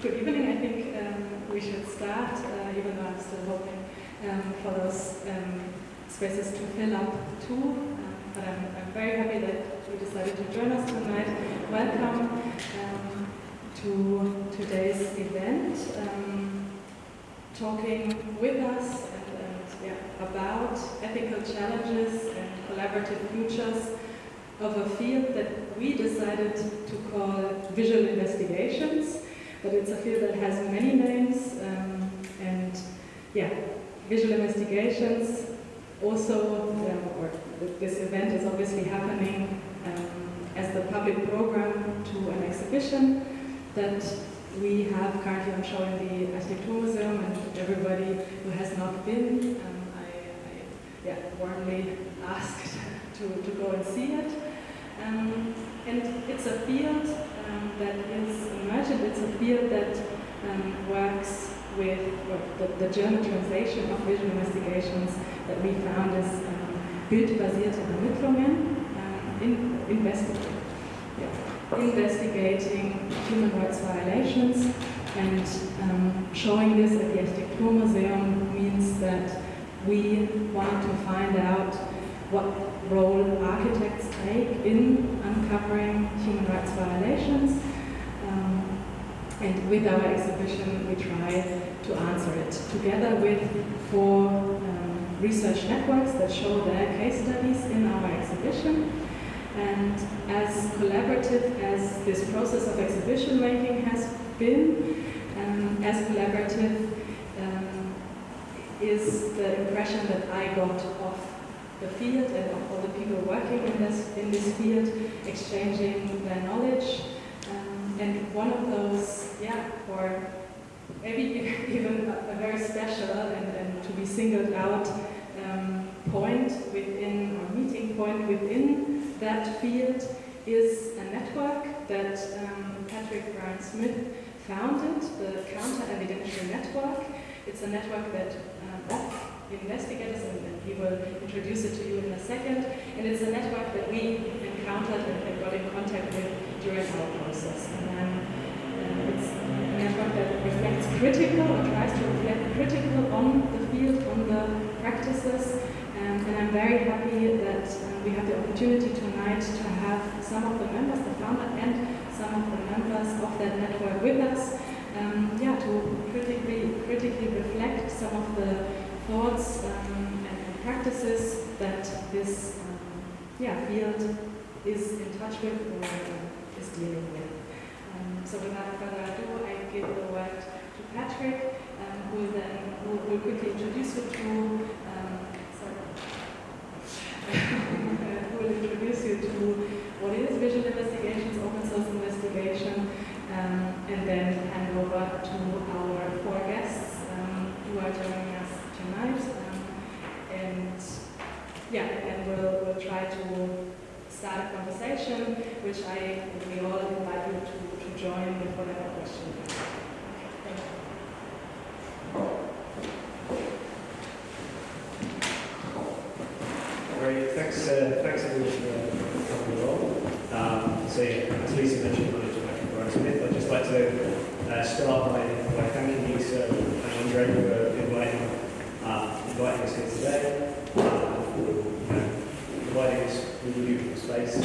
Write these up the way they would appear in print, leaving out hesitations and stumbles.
Good evening. I think we should start, even though I'm still hoping for those spaces to fill up too. But I'm very happy that you decided to join us tonight. Welcome to today's event, talking with us and about ethical challenges and collaborative futures of a field that we decided to call visual investigations, but it's a field that has many names, visual investigations also, or this event is obviously happening as the public program to an exhibition that we have currently on show in the Architekturmuseum, and everybody who has not been, I warmly asked to go and see it. And it's a field that is emergent. It's a field that works with the German translation of visual investigations that we found is bildbasierte Ermittlungen, investigating human rights violations, and showing this at the Architekturmuseum means that we want to find out what role architects take in uncovering human rights violations. And with our exhibition, we try to answer it, together with 4 research networks that show their case studies in our exhibition. And as collaborative as this process of exhibition making has been, as collaborative is the impression that I got of the field and of all the people working in this field, exchanging their knowledge. And one of those, or maybe even a very special and to be singled out point within, or meeting point within that field is a network that Patrick Bryan-Smith founded, the Counter Evidentiary Network. It's a network that of investigators, and he will introduce it to you in a second, and it's a network that we encountered and got in contact with during our process. And it's a network that reflects critical, or tries to reflect critical on the field, on the practices, and I'm very happy that we have the opportunity tonight to have some of the members, the founder and some of the members of that network with us, to critically reflect some of the thoughts and practices that this field is in touch with or is dealing with. So without further ado, I give the word to Patrick, who will quickly introduce you to what is visual investigations, open source investigation, and then hand over to our 4 guests who are joining us tonight. And we'll try to start a conversation, which we all invite you to join with whatever question you have. Thank you. Great, thanks everyone for coming along. As Lisa mentioned, my name is Patrick Bryan-Smith. I'd just like to start by thanking you, sir, and Andre, for inviting us here today, for providing us with a beautiful space.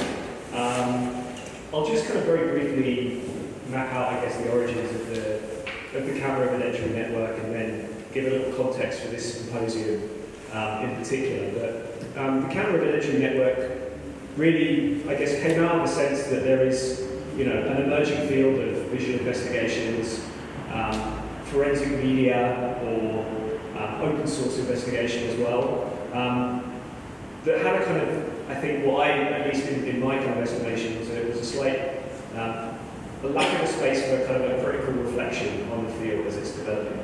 I'll just kind of very briefly map out, I guess, the origins of the Counter Evidentiary Network, and then give a little context for this symposium in particular. But the Counter Evidentiary Network really, I guess, came out of the sense that there is, an emerging field of visual investigations, forensic media, or open source investigation as well, that had a kind of, I think, what at least in my kind of estimation, was a slight a lack of a space for kind of a critical reflection on the field as it's developing.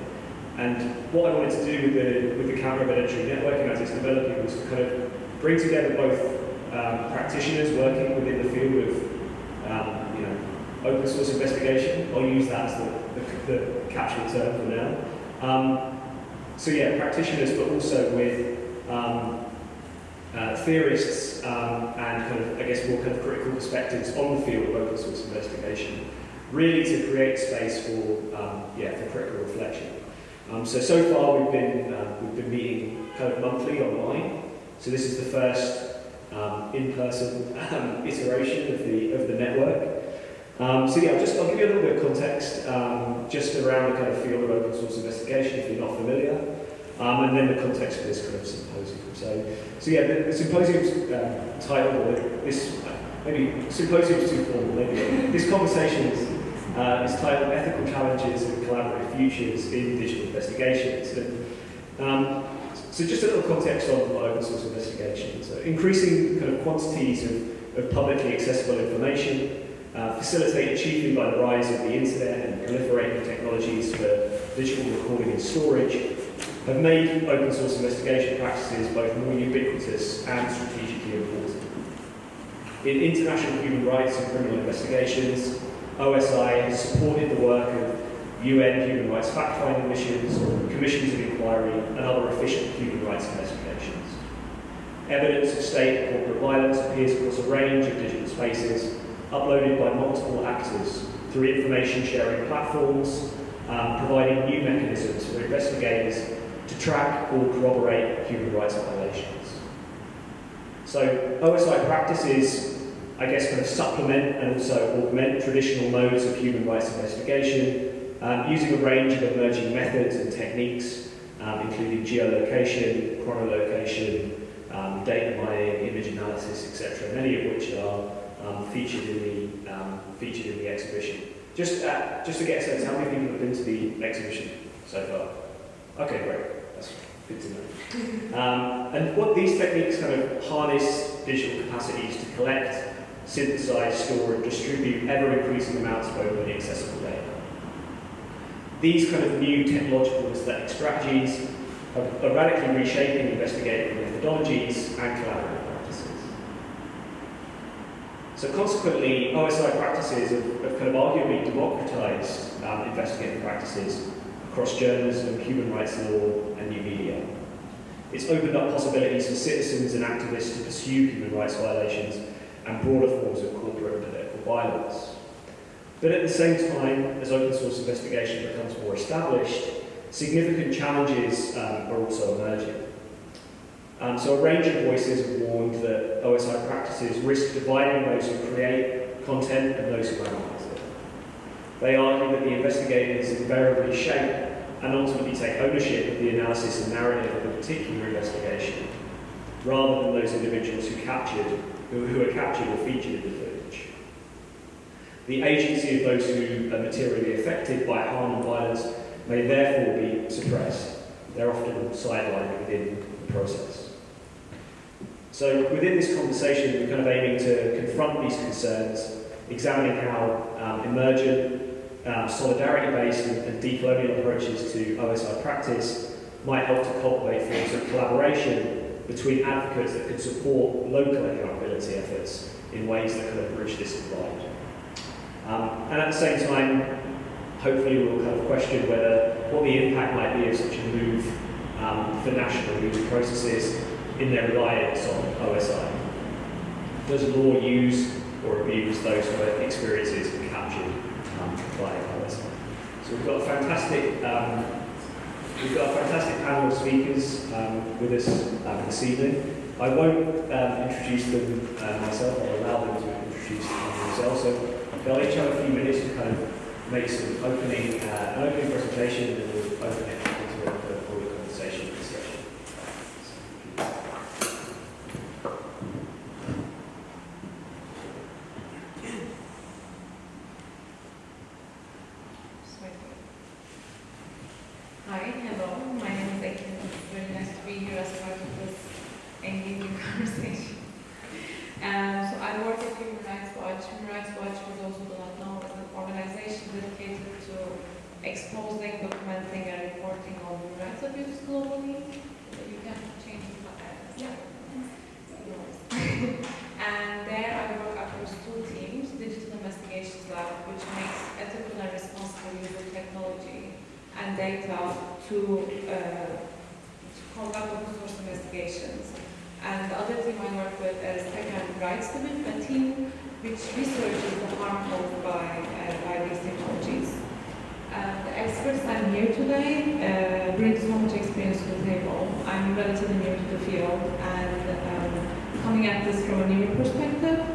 And what I wanted to do with the Counter Evidentiary Network and as it's developing was to kind of bring together both practitioners working within the field of open source investigation. I'll use that as the capture term for now. Practitioners, but also with theorists and kind of, I guess, more kind of critical perspectives on the field of open source investigation. really to create space for critical reflection. So far we've been meeting kind of monthly online. So this is the first in-person iteration of the network. I'll give you a little bit of context just around the kind of field of open source investigation if you're not familiar, and then the context for this kind of symposium. The symposium's title, maybe symposium's too formal, maybe this conversation is titled Ethical Challenges and Collaborative Futures in Digital Investigations. So just a little context on open source investigation. So increasing kind of quantities of publicly accessible information, facilitated chiefly by the rise of the internet and proliferating technologies for digital recording and storage, have made open source investigation practices both more ubiquitous and strategically important. In international human rights and criminal investigations, OSI has supported the work of UN human rights fact-finding missions, commissions of inquiry, and other efficient human rights investigations. Evidence of state and corporate violence appears across a range of digital spaces, uploaded by multiple actors through information sharing platforms, providing new mechanisms for investigators to track or corroborate human rights violations. So OSI practices, I guess, kind of supplement and also augment traditional modes of human rights investigation, using a range of emerging methods and techniques, including geolocation, chronolocation, data mining, image analysis, etc., many of which are featured in the exhibition. Just to get a sense, how many people have been to the exhibition so far? Okay, great. That's good to know. And what these techniques kind of harness digital capacities to collect, synthesize, store, and distribute ever-increasing amounts of openly accessible data. These kind of new technological and aesthetic strategies are radically reshaping investigative methodologies and collaborative practices. So consequently, OSI practices have kind of arguably democratised investigative practices across journalism, human rights law, and new media. It's opened up possibilities for citizens and activists to pursue human rights violations and broader forms of corporate and political violence. But at the same time, as open source investigation becomes more established, significant challenges are also emerging. So a range of voices have warned that OSI practices risk dividing those who create content and those who analyse it. They argue that the investigators invariably shape and ultimately take ownership of the analysis and narrative of a particular investigation, rather than those individuals who are captured or featured in the footage. The agency of those who are materially affected by harm and violence may therefore be suppressed. They're often sidelined within the process. So within this conversation, we're kind of aiming to confront these concerns, examining how emergent, solidarity-based and decolonial approaches to OSI practice might help to cultivate forms of collaboration between advocates that could support local accountability efforts in ways that kind of bridge this divide. And at the same time, hopefully we'll kind of question what the impact might be of such a move for national legal processes in their reliance on OSI. Does law use or abuse those who are experiences and captured by OSI? So we've got a fantastic panel of speakers with us this evening. I won't introduce them myself, I'll allow them to introduce themselves. So they'll each have a few minutes to kind of make some an opening presentation, and then we'll open it into a broader conversation and discussion. Hi, hello, my name is Lepik. It's very nice to be here as part of this engaging conversation. So I work at Human Rights Watch. Human Rights Watch, for those who do not know, is an organization dedicated to exposing, documenting, and reporting on human rights abuses globally. You can change the yeah. And there I work across two teams: Digital Investigations Lab, which makes ethical and responsible use of technology and data to conduct open source investigations. And the other team I work with is Tech and Rights Division, a team which researches the harm caused by these technologies. The experts I'm here today bring so much experience to the table. I'm relatively new to the field and coming at this from a new perspective.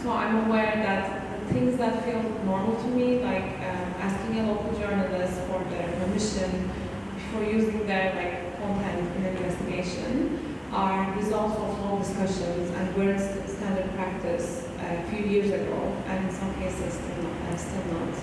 So I'm aware that things that feel normal to me, like asking a local journalist for their permission before using their content in an investigation, are results of long discussions and were standard practice a few years ago, and in some cases still not.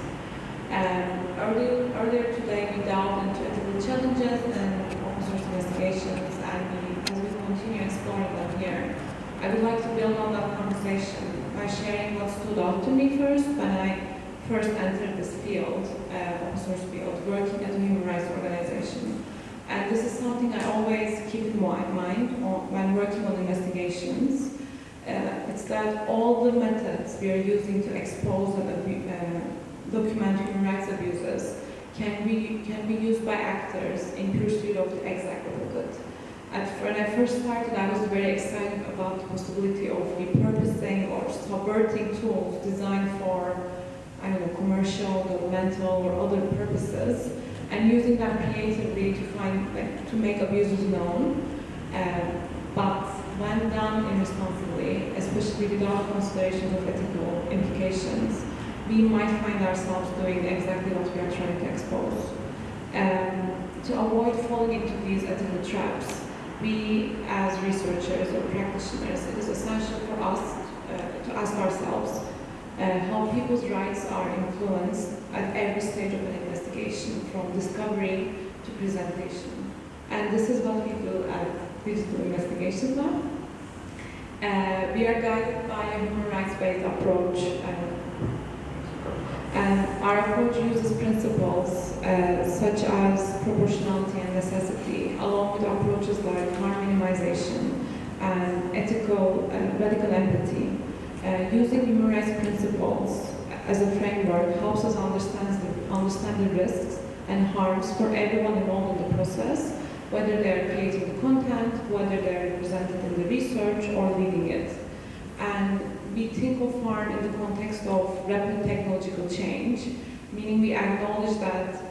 Earlier today, we delved into ethical challenges and open source investigations, and as we continue exploring them here, I would like to build on that conversation by sharing what stood out to me first when I first entered this field, open source field, working at a human rights organization. And this is something I always keep in mind when working on investigations. It's that all the methods we are using to expose and document human rights abuses can be used by actors in pursuit of the exact good. When I first started, I was very excited about the possibility of repurposing or subverting tools designed for, commercial, governmental, or other purposes, and using them creatively to make abuses known. But when done irresponsibly, especially without consideration of ethical implications, we might find ourselves doing exactly what we are trying to expose. To avoid falling into these ethical traps, we as researchers or practitioners, it is essential for us to ask ourselves how people's rights are influenced at every stage of an investigation, from discovery to presentation. And this is what we do at Digital Investigations Lab. We are guided by a human rights-based approach, and our approach uses principles such as proportionality and necessity, along with approaches like harm minimization and ethical radical empathy. Using human rights principles as a framework helps us understand the risks and harms for everyone involved in the process, whether they're creating the content, whether they're represented in the research or leading it. And we think of harm in the context of rapid technological change, meaning we acknowledge that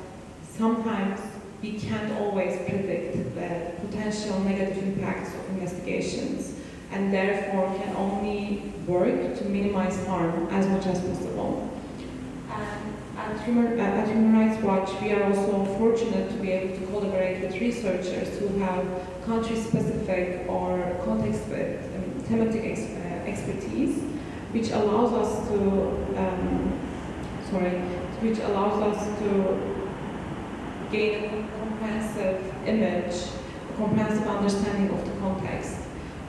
sometimes we can't always predict the potential negative impacts of investigations, and therefore can only work to minimize harm as much as possible. And at Human Rights Watch, we are also fortunate to be able to collaborate with researchers who have country-specific or thematic expertise, which allows us to gain a comprehensive image, a comprehensive understanding of the context,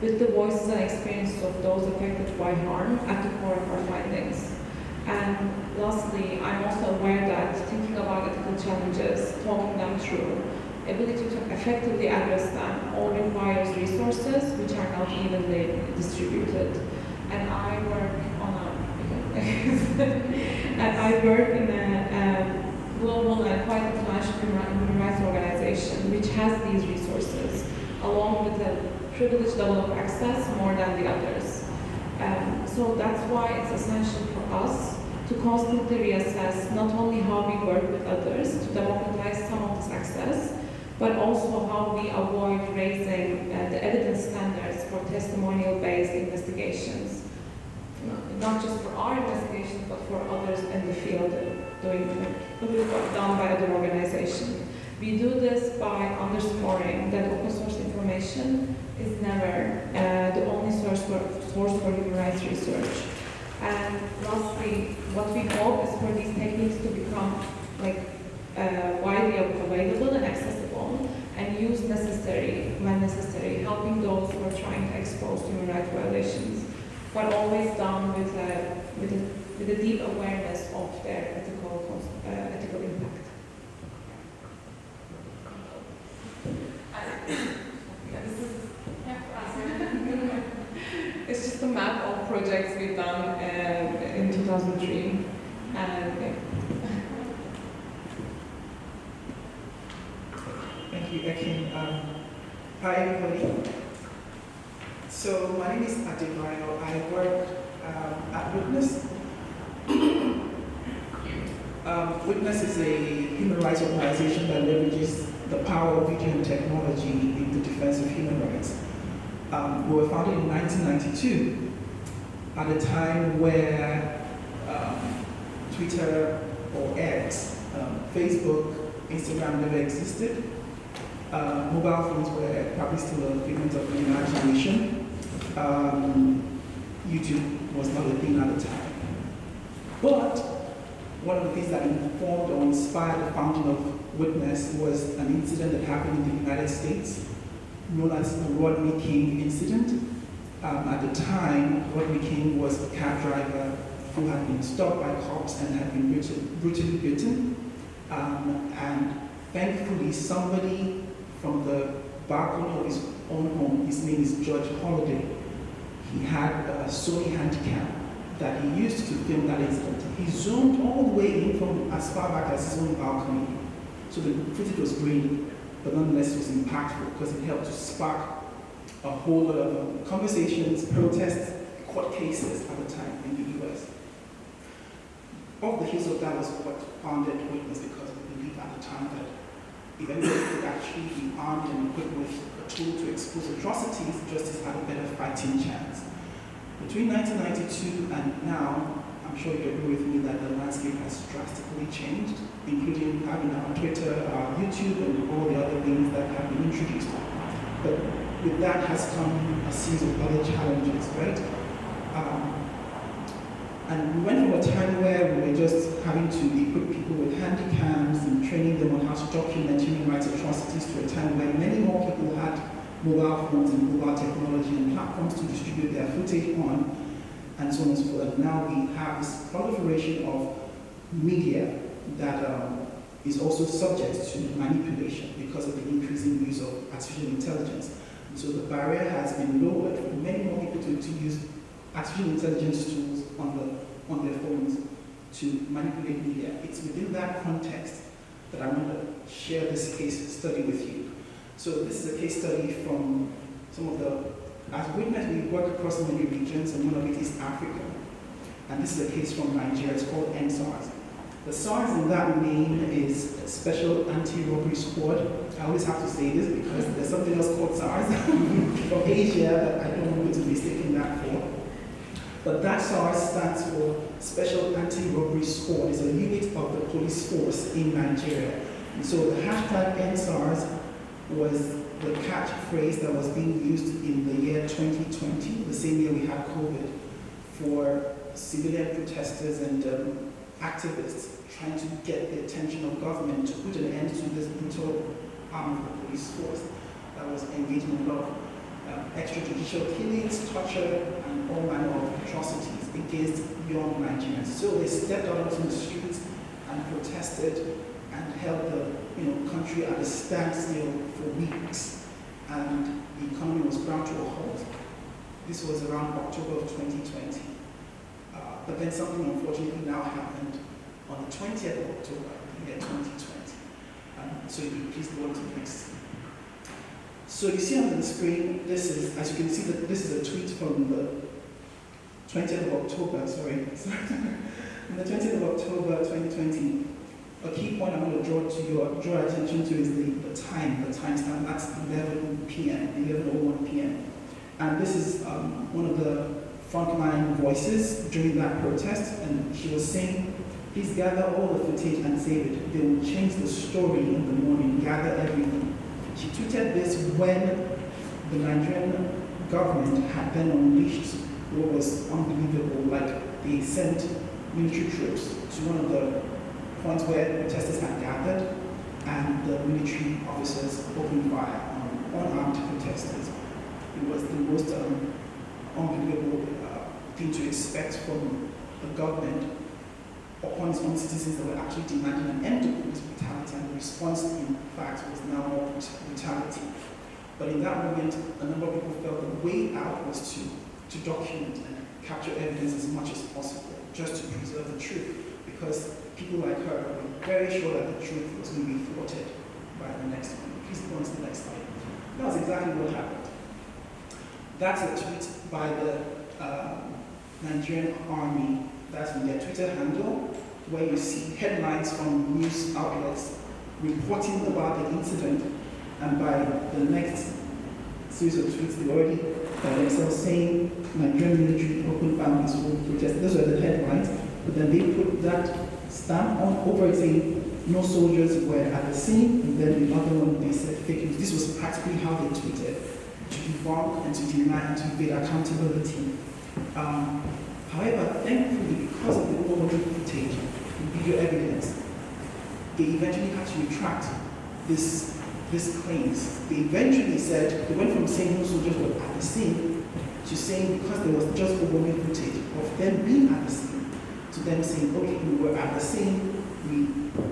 with the voices and experiences of those affected by harm at the core of our findings. And lastly, I'm also aware that thinking about ethical challenges, talking them through, ability to effectively address them all requires resources which are not evenly distributed. And I work in a global and quite influential human rights organization which has these resources, along with a privileged level of access more than the others. So that's why it's essential for us to constantly reassess not only how we work with others to democratize some of this access, but also how we avoid raising the evidence standards for testimonial-based investigations, not just for our investigations, but for others in the field done by other organizations. We do this by underscoring that open source information is never the only source for human rights research. And lastly, what we hope is for these techniques to become widely available and accessible, and used when necessary, helping those who are trying to expose human rights violations, but always done with a deep awareness of their ethical impact. It's just a map of projects we've done in 2003. Thank you, Ekin. Hi, everybody. So my name is Adebayo. I work at Witness. Witness is a human rights organization that leverages the power of video and technology in the defense of human rights. We were founded in 1992 at a time where Twitter or X, Facebook, Instagram never existed. Mobile phones were probably still a figment of the imagination. YouTube was not a thing at the time. But one of the things that informed or inspired the founding of Witness was an incident that happened in the United States, known as the Rodney King incident. At the time, Rodney King was a cab driver who had been stopped by cops and had been brutally beaten. And thankfully, somebody from the balcony of his own home, his name is George Holliday, he had a Sony Handycam that he used to film that incident. He zoomed all the way in from as far back as his own balcony. So the footage was grainy, but nonetheless it was impactful because it helped to spark a whole lot of conversations, protests, court cases at the time in the US. Off the heels of that was what founded Witness, because we believed at the time that if anybody could actually be armed and equipped with a tool to expose atrocities, justice had a better fighting chance. Between 1992 and now, I'm sure you agree with me that the landscape has drastically changed, including having our Twitter, our YouTube, and all the other things that have been introduced. But with that has come a series of other challenges, right? And we went from a time where we were just having to equip people with handycams and training them on how to document human rights atrocities to a time where many more people had mobile phones and mobile technology and platforms to distribute their footage on, and so on and so forth. And now we have this proliferation of media that is also subject to manipulation because of the increasing use of artificial intelligence. And so the barrier has been lowered for many more people to use artificial intelligence tools on their phones to manipulate media. It's within that context that I want to share this case study with you. So this is a case study from some of the, as Witness, we work across many regions, and one of it is Africa. And this is a case from Nigeria. It's called NSARS. The SARS in that name is Special Anti-Robbery Squad. I always have to say this because there's something else called SARS from Asia that I don't want you to mistake that for. But that SARS stands for Special Anti-Robbery Squad. It's a unit of the police force in Nigeria. And so the hashtag NSARS was the catchphrase that was being used in the year 2020, the same year we had COVID, for civilian protesters and activists trying to get the attention of government to put an end to this brutal arm of the police force that was engaging in a lot of extrajudicial killings, torture, and all manner of atrocities against young Nigerians. So they stepped out onto the streets and protested and held the country at a standstill for weeks, and the economy was ground to a halt. This was around October of 2020. But then something unfortunately now happened on the 20th of October, the year 2020. So if you please go on to the next. So you see on the screen, this is, as you can see, that this is a tweet from the 20th of October, sorry. On the 20th of October 2020, a key point I want to draw attention to is the timestamp. That's 11 p.m., 11:01 p.m. And this is one of the frontline voices during that protest, and she was saying, please gather all the footage and save it. They will change the story in the morning, gather everything. She tweeted this when the Nigerian government had then unleashed what was unbelievable, like they sent military troops to one of the points where protesters had gathered, and the military officers opened fire on unarmed protesters. It was the most unbelievable thing to expect from the government upon its own citizens that were actually demanding an end to police brutality, and the response, in fact, was now more brutality. But in that moment, a number of people felt the way out was to document and capture evidence as much as possible, just to preserve the truth, because people like her were very sure that the truth was going to be thwarted by the next one. Please go on to the next slide. That was exactly what happened. That's a tweet by the Nigerian Army, that's in their Twitter handle, where you see headlines from news outlets reporting about the incident, and by the next series of tweets, they already by themselves saying Nigerian military open armies will protest. Those are the headlines, but then they put that stamp on over it saying no soldiers were at the scene, and then the other one they said fake news. This was practically how they tweeted, to debunk and to deny and to evade accountability. However, thankfully, because of the overwhelming footage and video evidence, they eventually had to retract these claims. They eventually said, they went from saying no soldiers were at the scene to saying because there was just overwhelming footage of them being at the scene, to them saying, okay, we were at the scene, we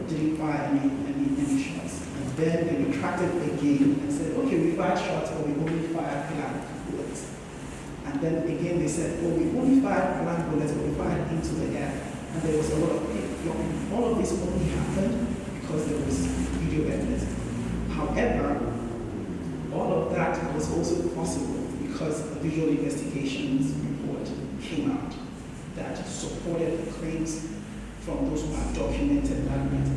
didn't fire any shots. And then they retracted again and said, okay, we fired shots, but we only fired blank bullets. And then again they said, well, we only fired blank bullets, but we fired into the air. And there was a lot of flip-flopping. All of this only happened because there was video evidence. However, all of that was also possible because a visual investigations report came out that supported the claims from those who had documented that matter.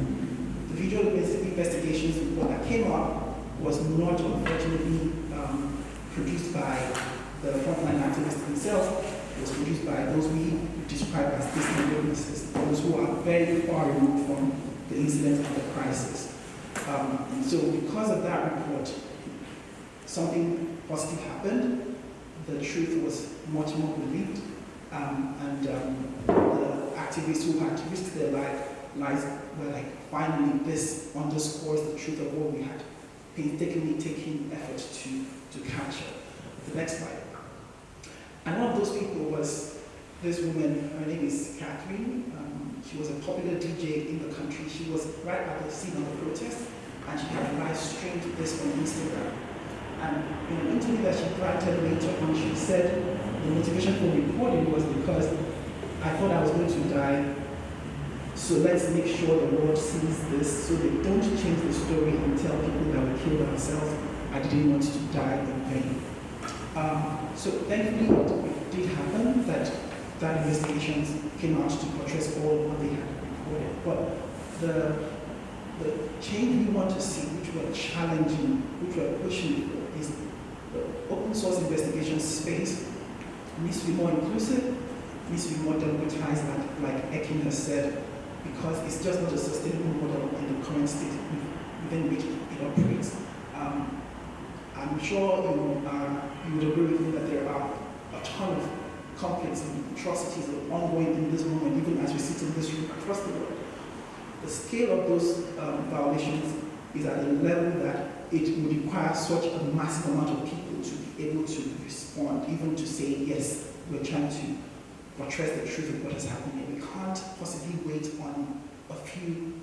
The visual investigations report that came out was not unfortunately produced by the frontline activists themselves. It was produced by those we describe as distant witnesses, those who are very far removed from the incident and the crisis. And so because of that report, something positive happened. The truth was much more believed. And the activists who had risked their lives were like, finally, this underscores the truth of what we had painstakingly taken effort to capture. The next slide. And one of those people was this woman. Her name is Catherine. She was a popular DJ in the country. She was right at the scene of the protest, and she had live streamed this on Instagram. And in an interview that she granted later on, she said the motivation for recording was because I thought I was going to die, so let's make sure the world sees this so they don't change the story and tell people that we killed ourselves. I didn't want to die in vain. So thankfully it did happen that investigations came out to buttress all what they had recorded. But the change we want to see, which we're challenging, which we're pushing for, is the open source investigation space needs to be more inclusive, needs to be more democratized, like Ekin has said, because it's just not a sustainable model in the current state within which it operates. I'm sure you would agree with me that there are a ton of conflicts and atrocities that are ongoing in this moment, even as we sit in this room across the world. The scale of those violations is at a level that it would require such a massive amount of people to be able to respond, even to say, yes, we're trying to buttress the truth of what is happening. We can't possibly wait on a few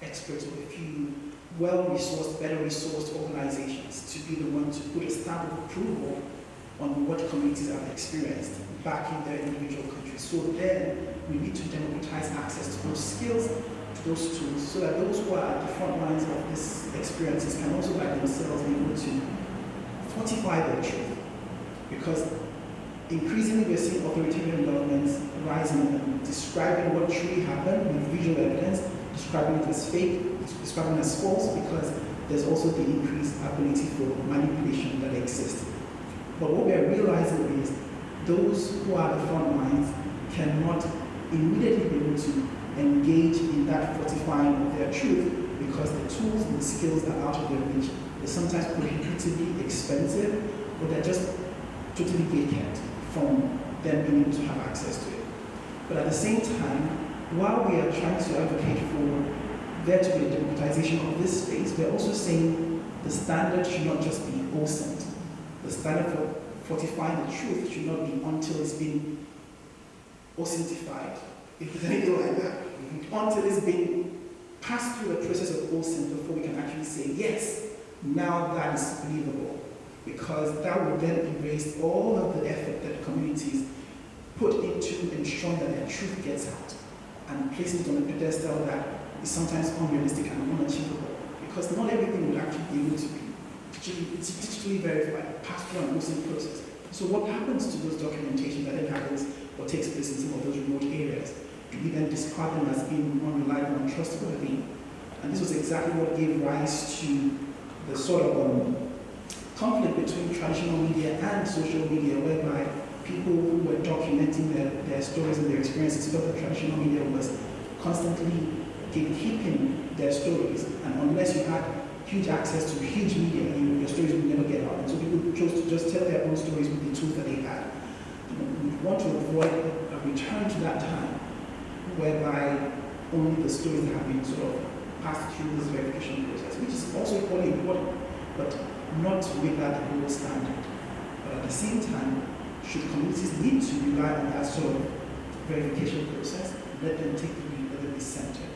experts or a few well-resourced, better-resourced organizations to be the one to put a stamp of approval on what communities have experienced back in their individual countries. So then we need to democratize access to those skills, to those tools, so that those who are at the front lines of these experiences can also by themselves be able to fortify their truth. Because increasingly we're seeing authoritarian governments rising and describing what truly happened with visual evidence, describing it as fake, describing it as false, because there's also the increased ability for manipulation that exists. But what we're realizing is those who are at the front lines cannot immediately be able to engage in that fortifying of their truth because the tools and the skills are out of their reach. They're sometimes prohibitively expensive, but they're just totally gatekept from them being able to have access to it. But at the same time, while we are trying to advocate for there to be a democratization of this space, we're also saying the standard should not just be OSINT. The standard for fortifying the truth should not be until it's been OSINTified, if there's anything like that, until it's been passed through the process of OSINT before we can actually say, yes, now that is believable. Because that would then erase all of the effort that communities put into ensuring that their truth gets out and placing it on a pedestal that is sometimes unrealistic and unachievable. Because not everything would actually be able to be digitally verified, passed through an OSINT process. So what happens to those documentation that then happens what takes place in some of those remote areas? Do we then discard them as being unreliable and trustworthy? And this was exactly what gave rise to the sort of conflict between traditional media and social media, whereby people who were documenting their stories and their experiences felt that traditional media was constantly gatekeeping their stories, and unless you had huge access to huge media, your stories would never get out. And so people chose to just tell their own stories with the tools that they had. We want to avoid a return to that time, whereby only the stories that have been sort of passed through this verification process, which is also equally important, but not with that gold standard. But at the same time, should communities need to rely on that sort of verification process, let them take the lead, let them be centered.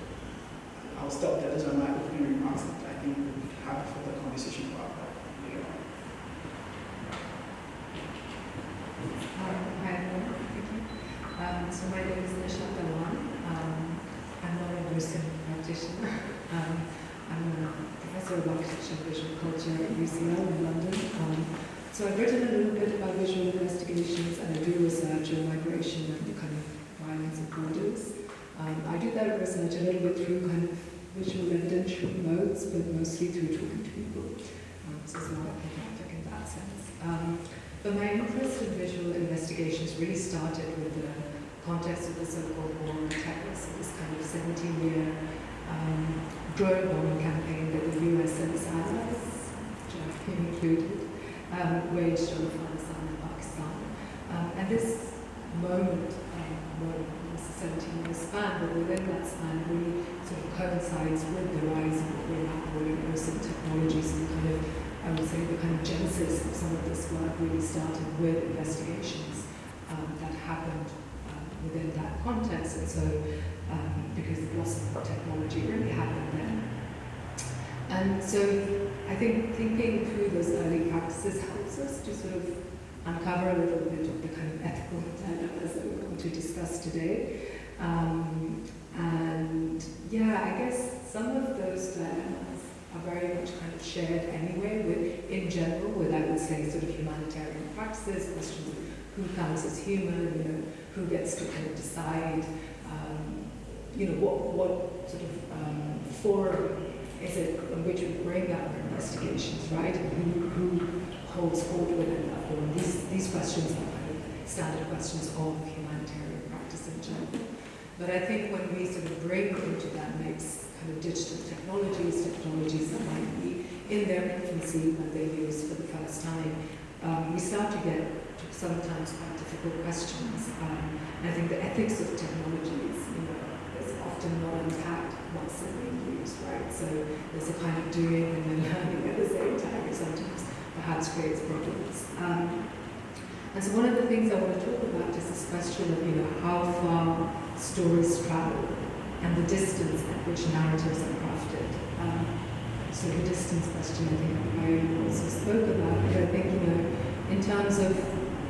I'll stop there. Those are my opening remarks. I think we could have a further conversation about that later on. Hi, everyone. Thank you. So my name is Nisha Dalwan. I'm not a nursing practitioner. I'm a professor of architecture and visual culture at UCL in London. So I've written a little bit about visual investigations, and I do research on migration and the kind of violence of borders. I do that research a little bit through kind of visual evidentiary modes, but mostly through talking to people. So it's not ethnographic in that sense. But my interest in visual investigations really started with the context of the so-called war on terror, so this kind of 17-year drone bombing campaign that the US and its allies, Japan included, waged on Afghanistan and Pakistan. And this moment, it's a 17-year span, but within that span really sort of coincides with the rise of what we're now calling immersive technologies, and kind of, I would say, the kind of genesis of some of this work really started with investigations that happened within that context, and so because the blossom of technology really happened then. And so I think thinking through those early practices helps us to sort of uncover a little bit of the kind of ethical dilemmas that we're going to discuss today. And yeah, I guess some of those dilemmas are very much kind of shared anyway with, in general, with, I would say, sort of humanitarian practices, questions of who counts as human, who gets to kind of decide, what sort of forum is it on which we bring our investigations, right? And who holds court within that forum? These questions are kind of standard questions of humanitarian practice in general. But I think when we sort of bring into that mix kind of digital technologies that might be in their infancy when they're used for the first time, we start to get to sometimes quite difficult questions. And I think the ethics of technologies, is often not unpacked once they're being used, right? So there's a kind of doing and then learning at the same time, which sometimes perhaps creates problems. And so one of the things I want to talk about is this question of, how far stories travel and the distance at which narratives are crafted. So the distance question, I think I also spoke about, but I think, in terms of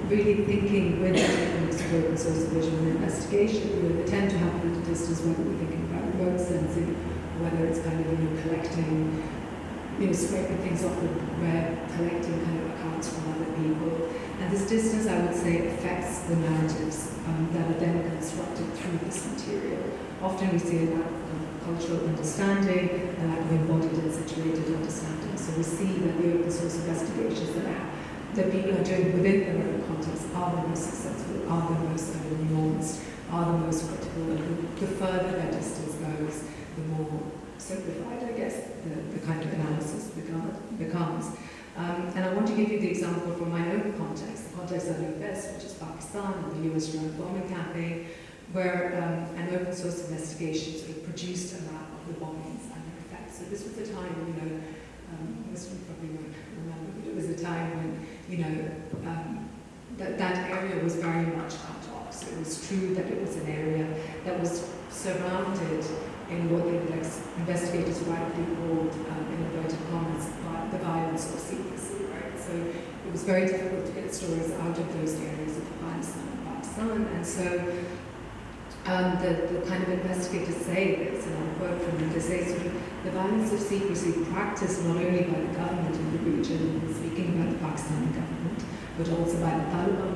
really thinking with the techniques of open source visual investigation, they tend to happen at a distance, whether we're thinking about remote sensing, whether it's kind of, collecting, scraping things off the web, collecting kind of accounts from other people. And this distance, I would say, affects the narratives that are then constructed through this material. Often we see a lack of cultural understanding, a lack of embodied and situated understanding. So we see that the open source investigations that people are doing within their own context are the most successful, are the most kind of nuanced, are the most critical, and the further their distance goes, the more simplified, I guess, the kind of analysis becomes. And I want to give you the example from my own context, the context I know best, which is Pakistan and the US drone bombing campaign, where an open source investigation sort of produced a map of the bombings and their effects. So this was the time, most of you probably won't remember, but it was a time when, that area was very much cut off. So it was true that it was an area that was surrounded in what the investigators rightly called, in inverted commas, the violence of secrecy, right? So it was very difficult to get stories out of those areas of Afghanistan and Pakistan. And so the kind of investigators say this, and I'll quote from them, they say sort of the violence of secrecy practiced not only by the government in the region, speaking about the Pakistani government, but also by the Taliban,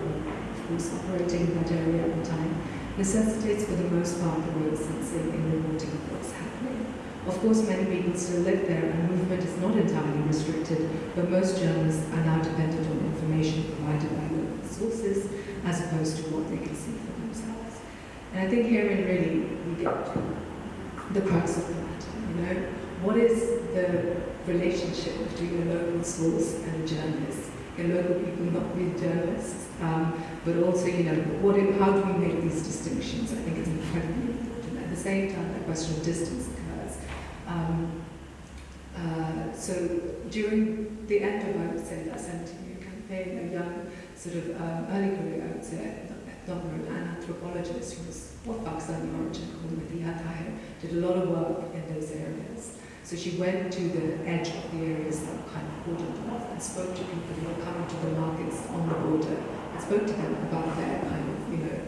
of course, operating in that area at the time, necessitates for the most part the real sensing in reporting of what's happening. Of course, many people still live there and movement is not entirely restricted, but most journalists are now dependent on information provided by local sources as opposed to what they can see for themselves. And I think herein really we get to the crux of the matter, you know? What is the relationship between a local source and a journalist? And local people not be journalists, but also, you know, how do we make these distinctions? I think it's incredibly important. At the same time, the question of distance occurs. So during the end of, I would say, that 70-year campaign, a young sort of early career, I would say, an anthropologist who was of Pakistani origin called Lepik, did a lot of work in those areas. So she went to the edge of the areas that were kind of cordoned off and spoke to people who were coming to the markets on the border and spoke to them about their kind of, you know,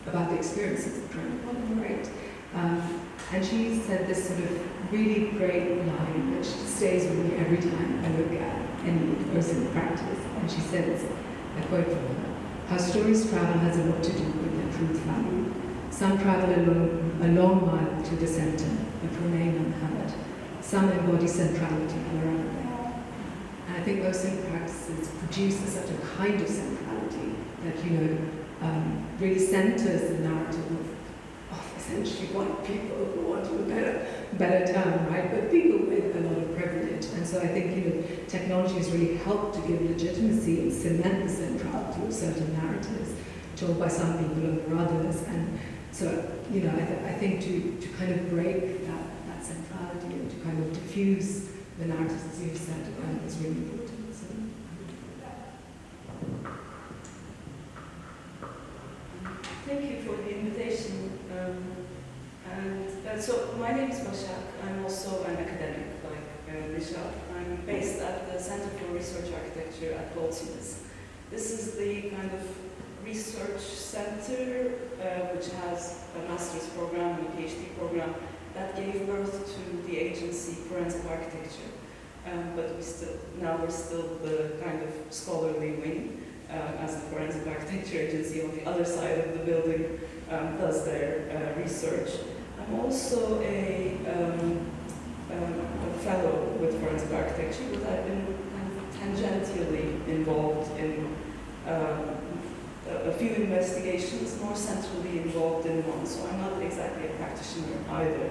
about the experiences of trying to migrate. And she said this sort of really great line which stays with me every time I look at any person practice. And she says, I quote from her, "How stories travel has a lot to do with their truth value. Some travel a long mile to the center, but remain unheard. Some embody centrality wherever they are." And I think those same practices produce a certain kind of centrality that, you know, really centers the narrative of essentially white people, who want to a better term, right? But people with a lot of privilege. And so I think, you know, technology has really helped to give legitimacy and cement the centrality of certain narratives told by some people over others. And so, you know, I think to kind of break that centrality and to kind of diffuse the narratives, as you've said, is really important. So, thank you for the invitation. So my name is Başak. I'm also an academic, like Nisha. I'm based at the Center for Research Architecture at Goldsmiths. This is the kind of research center which has a master's program and a PhD program that gave birth to the agency Forensic Architecture. But we're still the kind of scholarly wing as the Forensic Architecture Agency on the other side of the building does their research. I'm also a fellow with Forensic Architecture, but I've been kind of tangentially involved in a few investigations, more centrally involved in one, so I'm not exactly a practitioner either.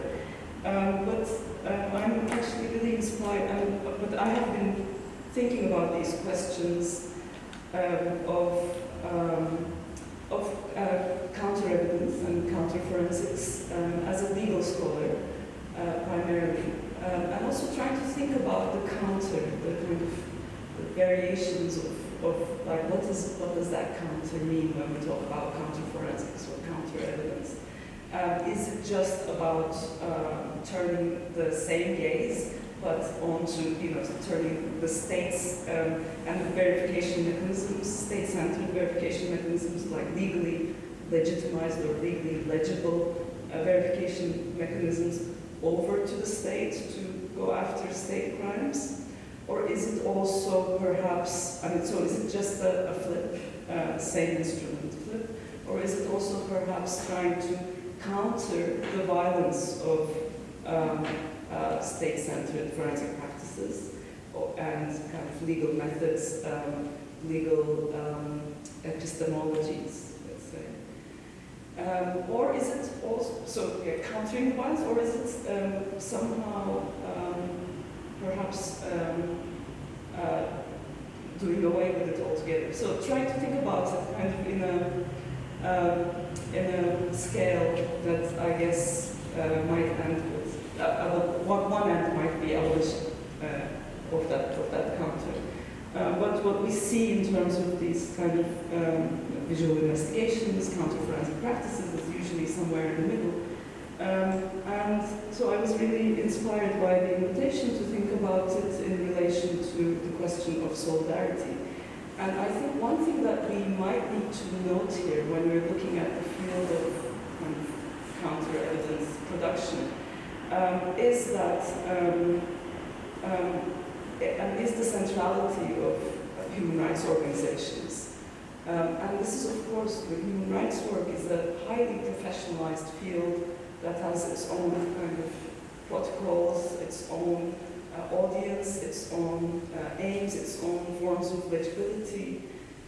But I'm actually really inspired, but I have been thinking about these questions of counter-evidence and counter-forensics as a legal scholar, primarily. I'm also trying to think about the counter, the kind of the variations of like, what does that counter mean when we talk about counter-forensics or counter-evidence? Is it just about turning the same gaze, but onto, you know, turning the states and the verification mechanisms, state-centered verification mechanisms like legally legitimized or legally legible verification mechanisms over to the state to go after state crimes? Or is it also perhaps, I mean, so is it just a flip, same instrument flip? Or is it also perhaps trying to counter the violence of state-centered forensic practices and kind of legal methods, legal epistemologies, let's say. Or is it also, countering violence, or is it somehow perhaps doing away with it altogether? So try to think about it kind of in a scale that I guess might end with one end might be abolition of that counter. But what we see in terms of these kind of visual investigations, counter-forensic practices, is usually somewhere in the middle. And so I was really inspired by the invitation to think about it in relation to the question of solidarity. And I think one thing that we might need to note here when we're looking at the field of counter-evidence production is that is the centrality of human rights organizations And this is, of course, the human rights work is a highly professionalized field that has its own kind of protocols, its own audience, its own aims, its own forms of legibility.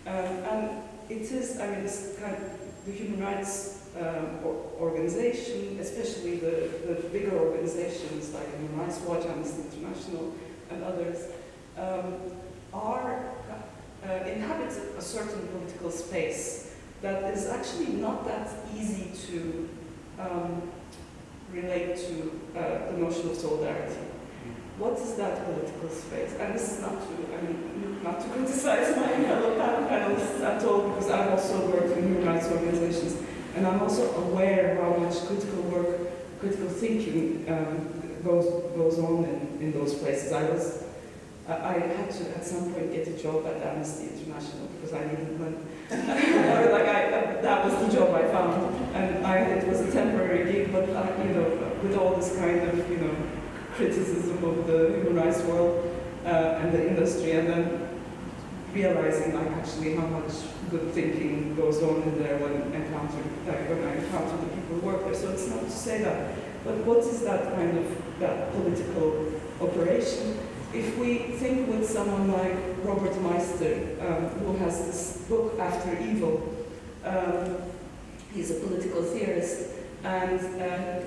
And it is, I mean, this kind of, the human rights organization, especially the bigger organizations like Human Rights Watch, Amnesty International, and others, inhabit a certain political space that is actually not that easy to relate to the notion of solidarity. What is that political space? And this is not to criticize my fellow panelists at all, because I've also worked in human rights organizations, and I'm also aware how much critical work, critical thinking goes on in those places. I had to at some point get a job at Amnesty International because I needed money. That was the job I found, and it was a temporary gig, but with all this kind of criticism of the human rights world and the industry, and then realizing actually how much good thinking goes on in there when I encounter the people who work there. So it's not to say that, but what is that kind of that political operation? If we think with someone like Robert Meister, who has this book After Evil, he's a political theorist, and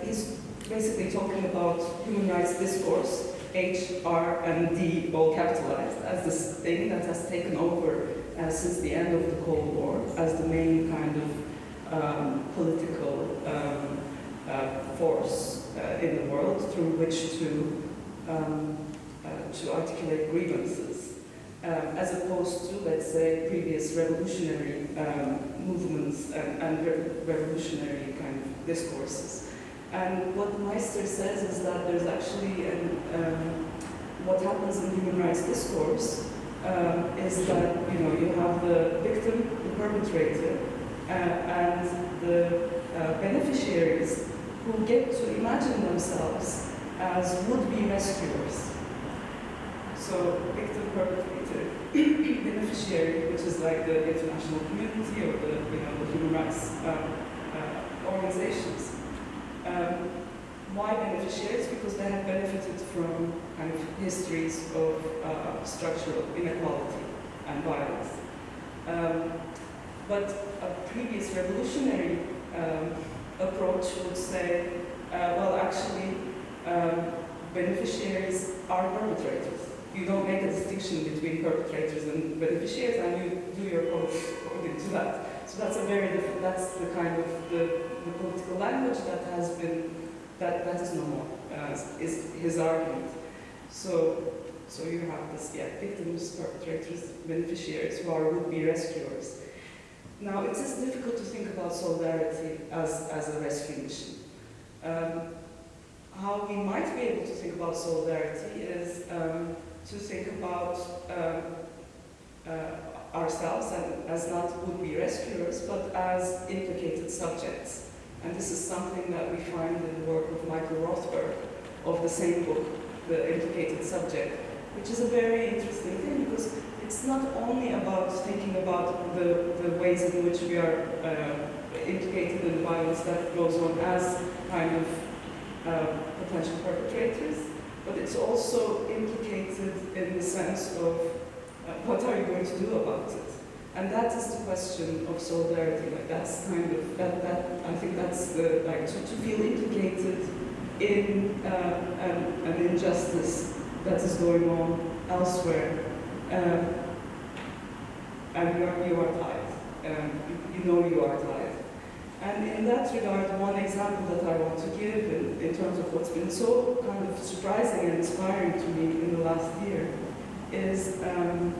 he's basically talking about human rights discourse, H, R, and D all capitalized, as this thing that has taken over since the end of the Cold War as the main kind of political force in the world through which to articulate grievances, as opposed to, let's say, previous revolutionary movements and revolutionary kind of discourses. And what Meister says is that there's actually what happens in human rights discourse is that you have the victim, the perpetrator, and the beneficiaries who get to imagine themselves as would-be rescuers. So victim, perpetrator, beneficiary, which is like the international community or the human rights organizations. Why beneficiaries? Because they have benefited from kind of histories of structural inequality and violence. But a previous revolutionary approach would say, well, actually, beneficiaries are perpetrators. You don't make a distinction between perpetrators and beneficiaries, and you do your code according to that. So that's a very different, that's the kind of the political language that has been, that is no more, is his argument. So you have this, victims, perpetrators, beneficiaries who are would-be rescuers. Now, it is difficult to think about solidarity as a rescue mission. How we might be able to think about solidarity is to think about ourselves as not would-be rescuers, but as implicated subjects. And this is something that we find in the work of Michael Rothberg of the same book, The Implicated Subject, which is a very interesting thing because it's not only about thinking about the ways in which we are implicated in the violence that goes on as kind of potential perpetrators, but it's also implicated in the sense of what are you going to do about it? And that is the question of solidarity. Like that's kind of that I think that's the to feel implicated in an injustice that is going on elsewhere, and you are tired. You are tired. And in that regard, one example that I want to give in terms of what's been so kind of surprising and inspiring to me in the last year is an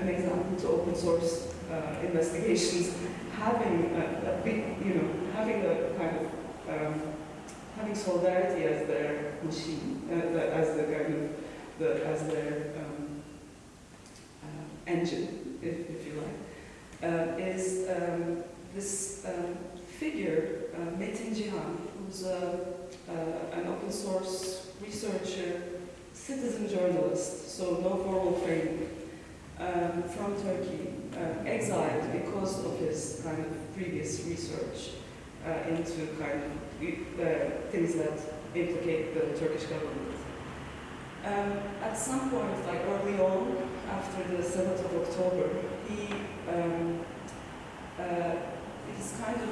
example to open source investigations having a big, having a kind of having solidarity as their machine, as the kind of as their engine, if you like, is this figure, Metin Cihan, who's an open source researcher, citizen journalist, so no formal training, from Turkey, exiled because of his kind of previous research into kind of things that implicate the Turkish government. At some point, like early on, after the 7th of October, he's kind of,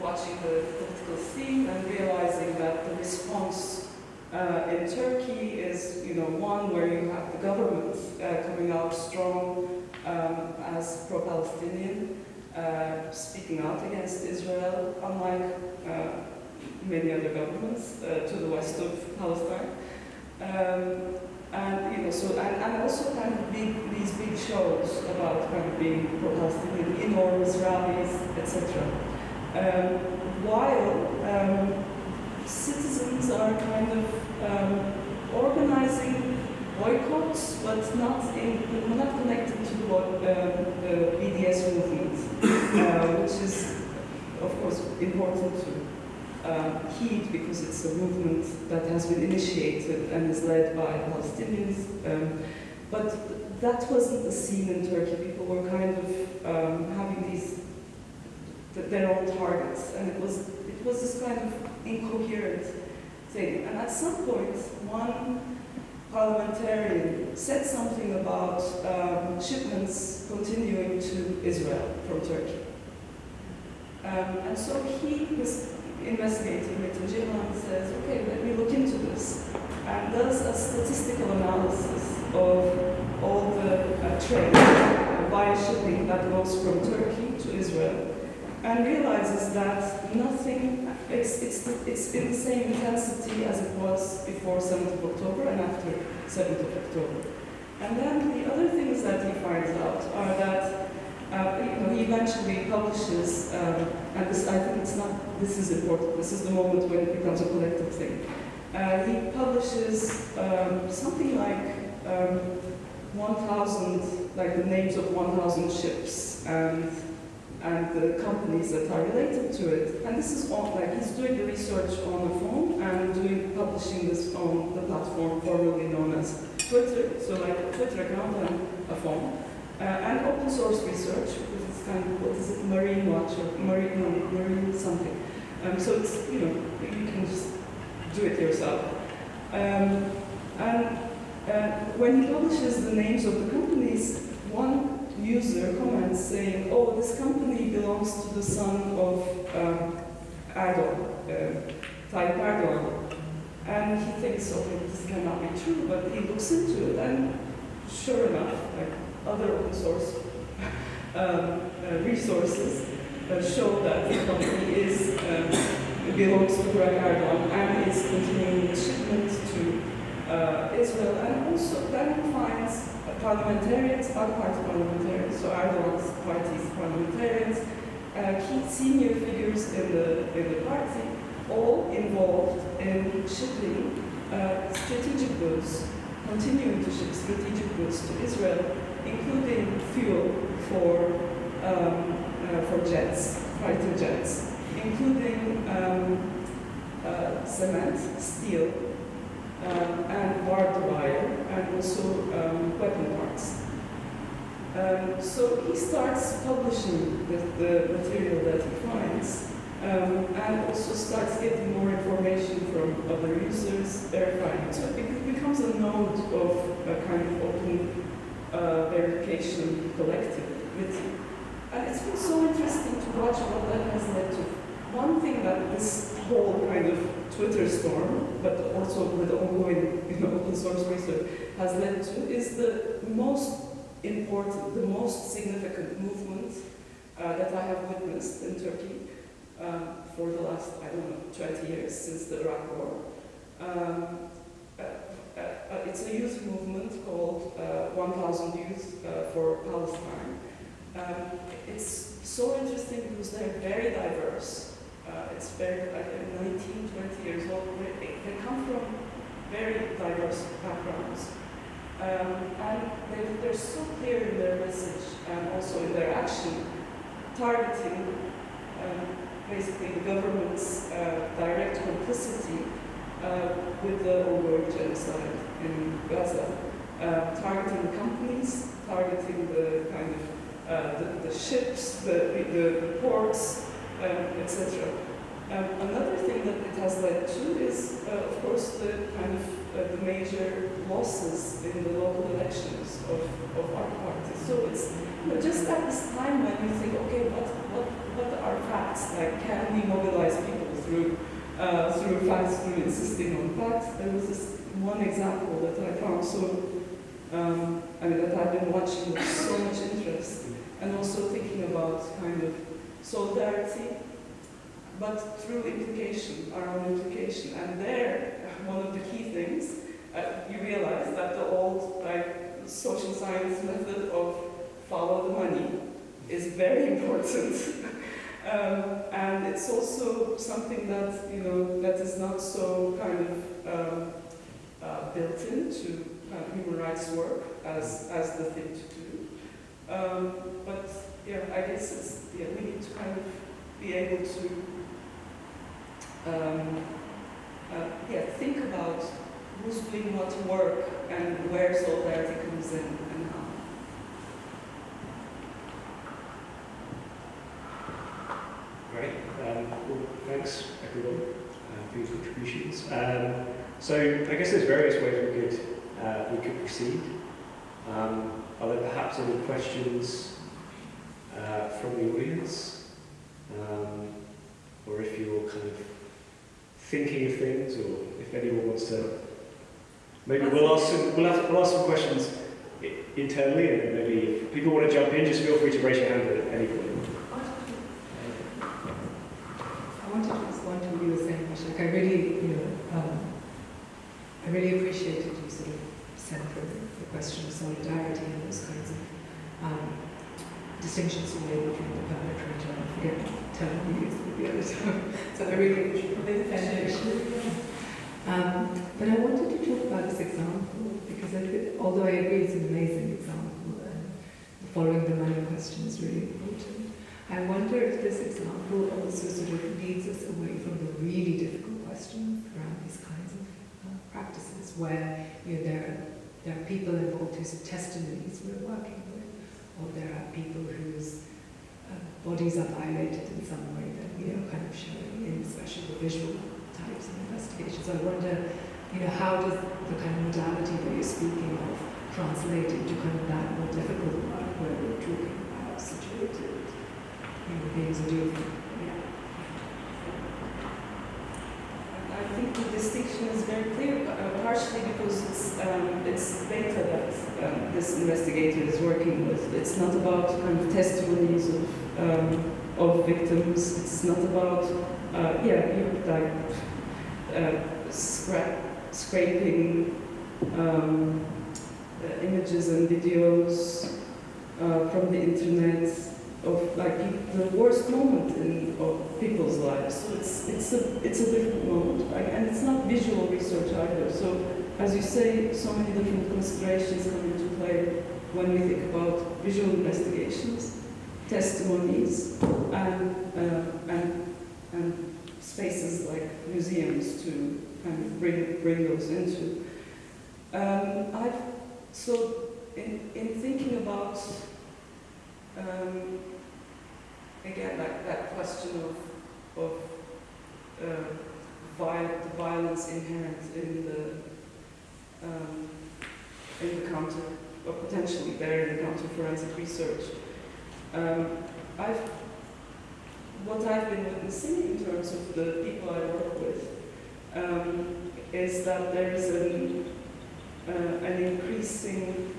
watching the political scene and realizing that the response in Turkey is, one where you have the government coming out strong as pro-Palestinian, speaking out against Israel, unlike many other governments to the west of Palestine. And also kind of these big shows about kind of being pro-Palestinian, enormous rallies, etc. While citizens are kind of organizing boycotts, but not connected to the BDS movement, which is, of course, important to heed because it's a movement that has been initiated and is led by Palestinians. But that wasn't the scene in Turkey. People were kind of having their own targets, and it was this kind of incoherent thing. And at some point, one parliamentarian said something about shipments continuing to Israel from Turkey. And so he was investigating it, and Jihan says, okay, let me look into this, and does a statistical analysis of all the trade via shipping that goes from Turkey to Israel, and realizes that nothing, it's in the same intensity as it was before 7th of October and after 7th of October. And then the other things that he finds out are that he eventually publishes, and this, I think this is important, this is the moment when it becomes a collective thing. He publishes something like 1,000, like the names of 1,000 ships and the companies that are related to it. And this is on, like, he's doing the research on the phone and publishing this on the platform formerly known as Twitter, so like a Twitter account and a phone. And open source research, because it's kind of, what is it, Marine Watch or Marine something. So it's, you can just do it yourself. And when he publishes the names of the companies, one user comments saying, oh, this company belongs to the son of Erdogan, Tayyip Erdogan. And he thinks, okay, this cannot be true, but he looks into it, and sure enough, like, other open source resources show that the company belongs to Erdogan and is continuing its shipment to Israel. And also then finds parliamentarians, other party parliamentarians, so Erdogan's party's parliamentarians, key senior figures in the party, all involved in shipping strategic goods, continuing to ship strategic goods to Israel, including fuel for jets, fighter jets, including cement, steel, and barbed wire, and also weapon parts. So he starts publishing the material that he finds, and also starts getting more information from other users, verifying it. So it becomes a node of a kind of open verification collectivity. And it's been so interesting to watch what that has led to. One thing that this whole kind of Twitter storm, but also with ongoing open source research, has led to is the most important, the most significant movement that I have witnessed in Turkey for the last, 20 years since the Iraq War. It's a youth movement called 1,000 Youth for Palestine. It's so interesting because they're very diverse. It's very, 19, 20 years old. They come from very diverse backgrounds. And they're so clear in their message and also in their action, targeting basically the government's direct complicity with the ongoing genocide in Gaza, targeting companies, targeting the kind of the ships, the ports, etc. Another thing that it has led to is, of course, the kind of the major losses in the local elections of our parties. So it's just at this time when you think, okay, what are facts? Like, can we mobilize people through facts, through insisting on facts? There was this one example that I found that I've been watching with so much interest, and also thinking about kind of solidarity, but through implication, our own implication. And there, one of the key things, you realize that the old social science method of follow the money is very important. And it's also something that, that is not so kind of built into human rights work as the thing to do. But yeah, I guess we need to kind of be able to think about who's doing what work and where solidarity comes in and how. Great. Well, thanks everyone for your contributions. So I guess there's various ways we could proceed. Are there perhaps any questions from the audience, or if you're kind of thinking of things, or if anyone wants to, maybe we'll ask some questions internally, and then maybe if people want to jump in, just feel free to raise your hand at any point. I wanted to respond to you the same question. I really appreciated you sort of sent the question of solidarity and those kinds of distinctions you made between the perpetrator and I forget what term you used at the other time. So I really appreciate it. But I wanted to talk about this example because although I agree it's an amazing example and following the money question is really important, I wonder if this example also sort of leads us away from the really difficult questions around these kinds of practices where there are people involved whose testimonies we're working with, or there are people whose bodies are violated in some way that we are kind of showing in, especially the visual types of investigations. I wonder, how does the kind of modality that you're speaking of translate into kind of that more difficult work where we're talking about situated things or doing. I think the distinction is very clear, partially because it's data that this investigator is working with. It's not about kind of testimonies of victims. It's not about scraping images and videos from the internet of the worst moment of people's lives. So it's a different moment, right? And it's not visual research either. So as you say, so many different considerations come into play when we think about visual investigations, testimonies, and spaces like museums to kind of bring those into. So in thinking about again, that question of the violence inherent in the counter, or potentially there in the counter forensic research. What I've been witnessing in terms of the people I work with is that there is an increasing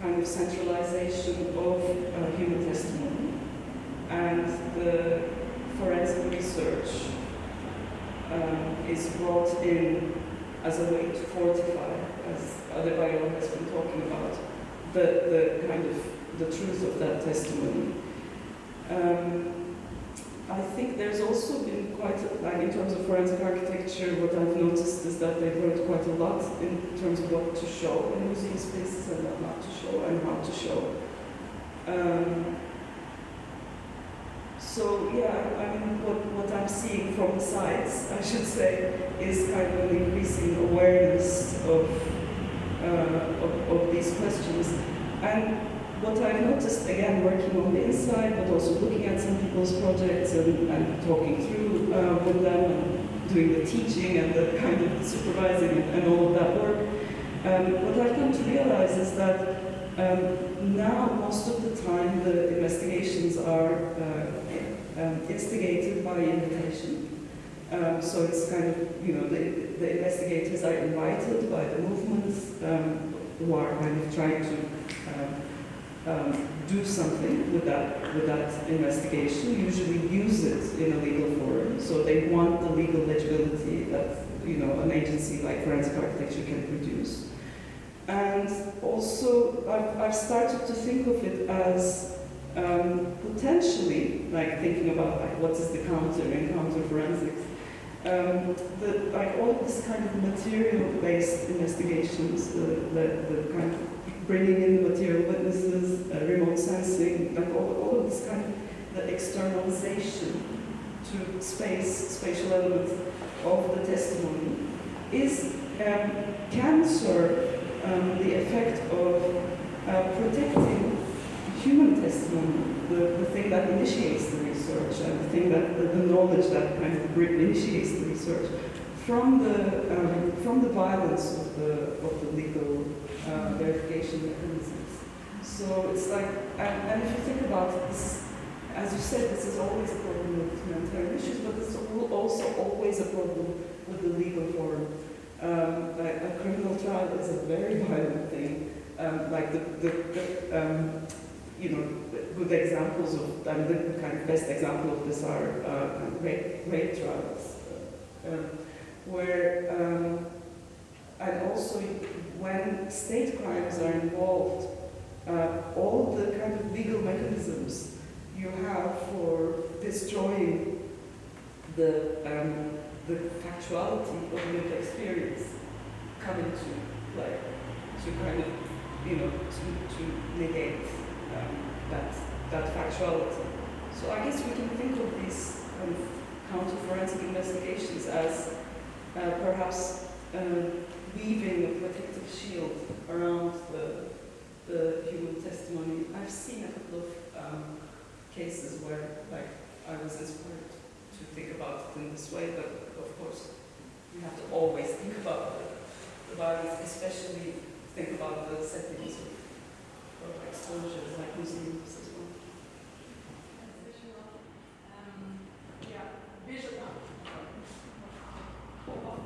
kind of centralization of human testimony, and the forensic research is brought in as a way to fortify, as Adebayo has been talking about, the kind of the truth of that testimony. I think there's also been quite, in terms of forensic architecture, what I've noticed is that they've learned quite a lot in terms of what to show in museum spaces and what not to show and how to show. So yeah, I mean, what I'm seeing from the sides, I should say, is kind of an increasing awareness of these questions. And what I've noticed, again, working on the inside, but also looking at some people's projects and talking through with them and doing the teaching and the kind of supervising and all of that work, what I've come to realize is that now most of the time the investigations are instigated by invitation. So it's kind of, you know, the investigators are invited by the movements who are kind of trying to do something with that investigation, usually use it in a legal forum. So they want the legal legibility that, you know, an agency like forensic architecture can produce. And also, I've started to think of it as potentially, like thinking about like what is the counter in counter forensics, like all of this kind of material-based investigations, the kind of bringing in material witnesses, remote sensing, like all of this kind of the externalization to spatial elements of the testimony can serve the effect of protecting human testimony, the thing that initiates the research and the thing that the knowledge that kind of initiates the research from the violence of the legal verification mechanisms. So it's like, and if you think about this, as you said, this is always a problem with humanitarian issues, but it's also always a problem with the legal forum. Like a criminal trial is a very violent thing. Like you know, good examples of, and the kind of best example of this are rape trials, where, and also when state crimes are involved, all the kind of legal mechanisms you have for destroying the factuality of lived experience come into play, to kind of, you know, to negate that factuality. So I guess we can think of these kind of counter-forensic investigations as perhaps weaving a protective shield around the human testimony. I've seen a couple of cases where, like, I was inspired to think about it in this way, but of course, you have to always think about the violence, especially think about the settings of exposures, like museums as well.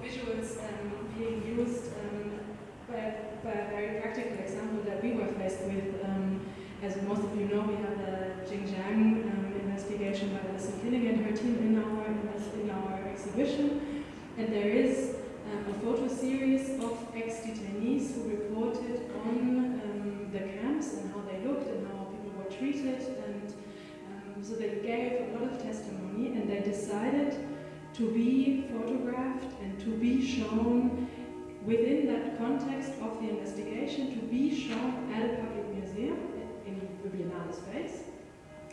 Visuals being used by a very practical example that we were faced with. As most of you know, we have the Xinjiang investigation by Alison Kinnig and her team in our exhibition, and there is a photo series of ex-detainees who reported on the camps and how they looked and how people were treated, and so they gave a lot of testimony, and they decided to be photographed and to be shown within that context of the investigation, to be shown at a public museum in the Biennale space,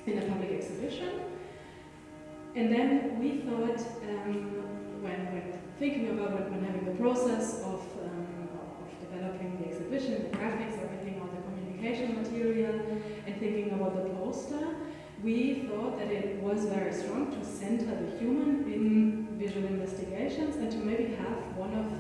in a public exhibition. And then we thought, when thinking about when having the process of developing the exhibition, the graphics, everything, all the communication material, and thinking about the poster, we thought that it was very strong to center the human in visual investigations and to maybe have one of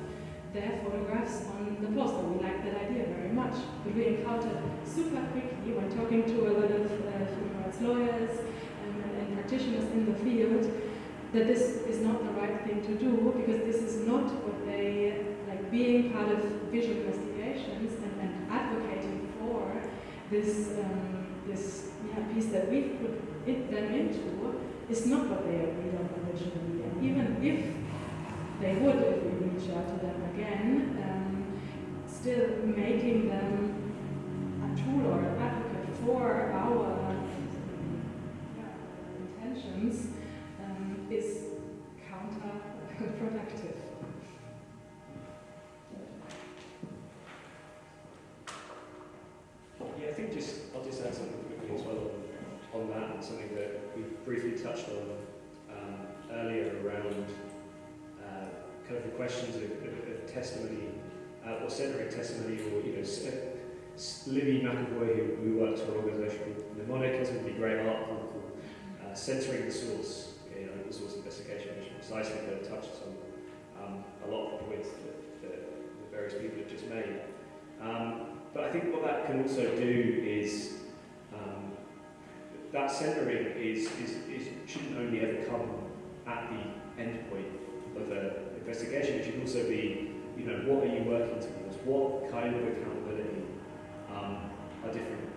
their photographs on the poster. We liked that idea very much, but we encountered super quickly when talking to a lot of human rights lawyers and practitioners in the field that this is not the right thing to do, because this is not what they, like being part of visual investigations and advocating for this piece that we've put them into is not what they agreed on originally. And even if they would, if we reach out to them again, still making them a tool or an advocate for our intentions is counterproductive. Yeah, I think I'll just add something quickly as well on that, something that we briefly touched on earlier around kind of the questions of testimony, or centering testimony, or Libby McAvoy, who works for an organisation called Mnemonic, has a really great article called Censoring the Source in Open Source Investigation, which precisely kind of touches on a lot of the points that the various people have just made. But I think what that can also do is that centering shouldn't only ever come at the end point of an investigation. It should also be, you know, what are you working towards? What kind of accountability are different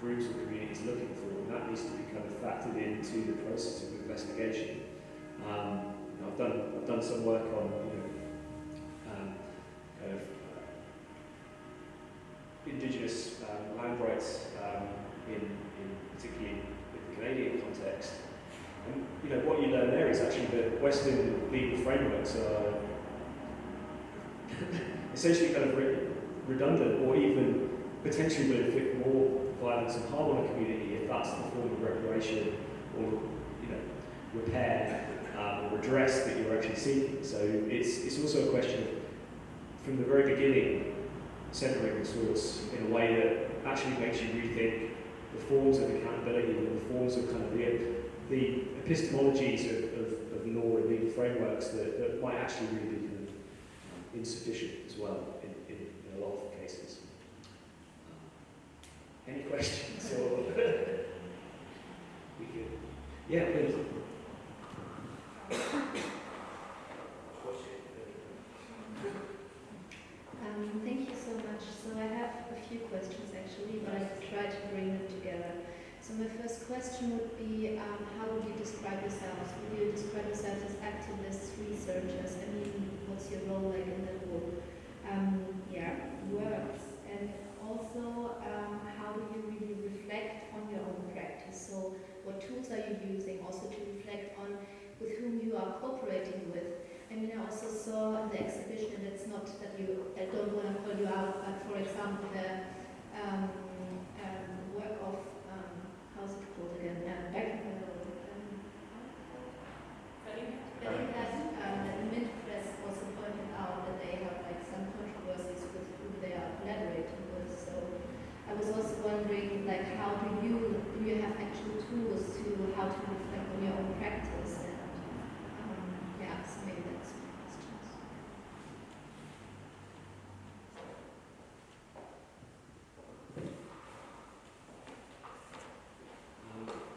groups or communities looking for? And that needs to be kind of factored into the process of investigation. You know, I've done some work on, you know, kind of indigenous land rights in particularly in the Canadian context. And you know, what you learn there is actually that Western legal frameworks are essentially kind of redundant, or even potentially will inflict more violence and harm on a community if that's the form of reparation or, you know, repair or redress that you're actually seeking. So it's also a question of, from the very beginning, centering the source in a way that actually makes you rethink the forms of accountability and the forms of kind of the epistemologies of law and legal frameworks that might actually really be kind of insufficient as well in a lot of cases. Any questions? Or we could, yeah, please. Thank you so much. So I have a few questions actually, but I'll try to bring them together. So my first question would be, how would you describe yourselves? Would you describe yourselves as activists, researchers? I mean, what's your role like in the whole works? And also, how do you really reflect on your own practice? So what tools are you using also to reflect on with whom you are cooperating with? I mean, I also saw in the exhibition, and it's not that I don't want to call you out, but for example, the work of, how's it called again? The Mint Press also pointed out that they have like some controversies with whom they are collaborating with. So I was also wondering, like, how do you have actual tools to how to reflect on your own practice? And so maybe that's my questions.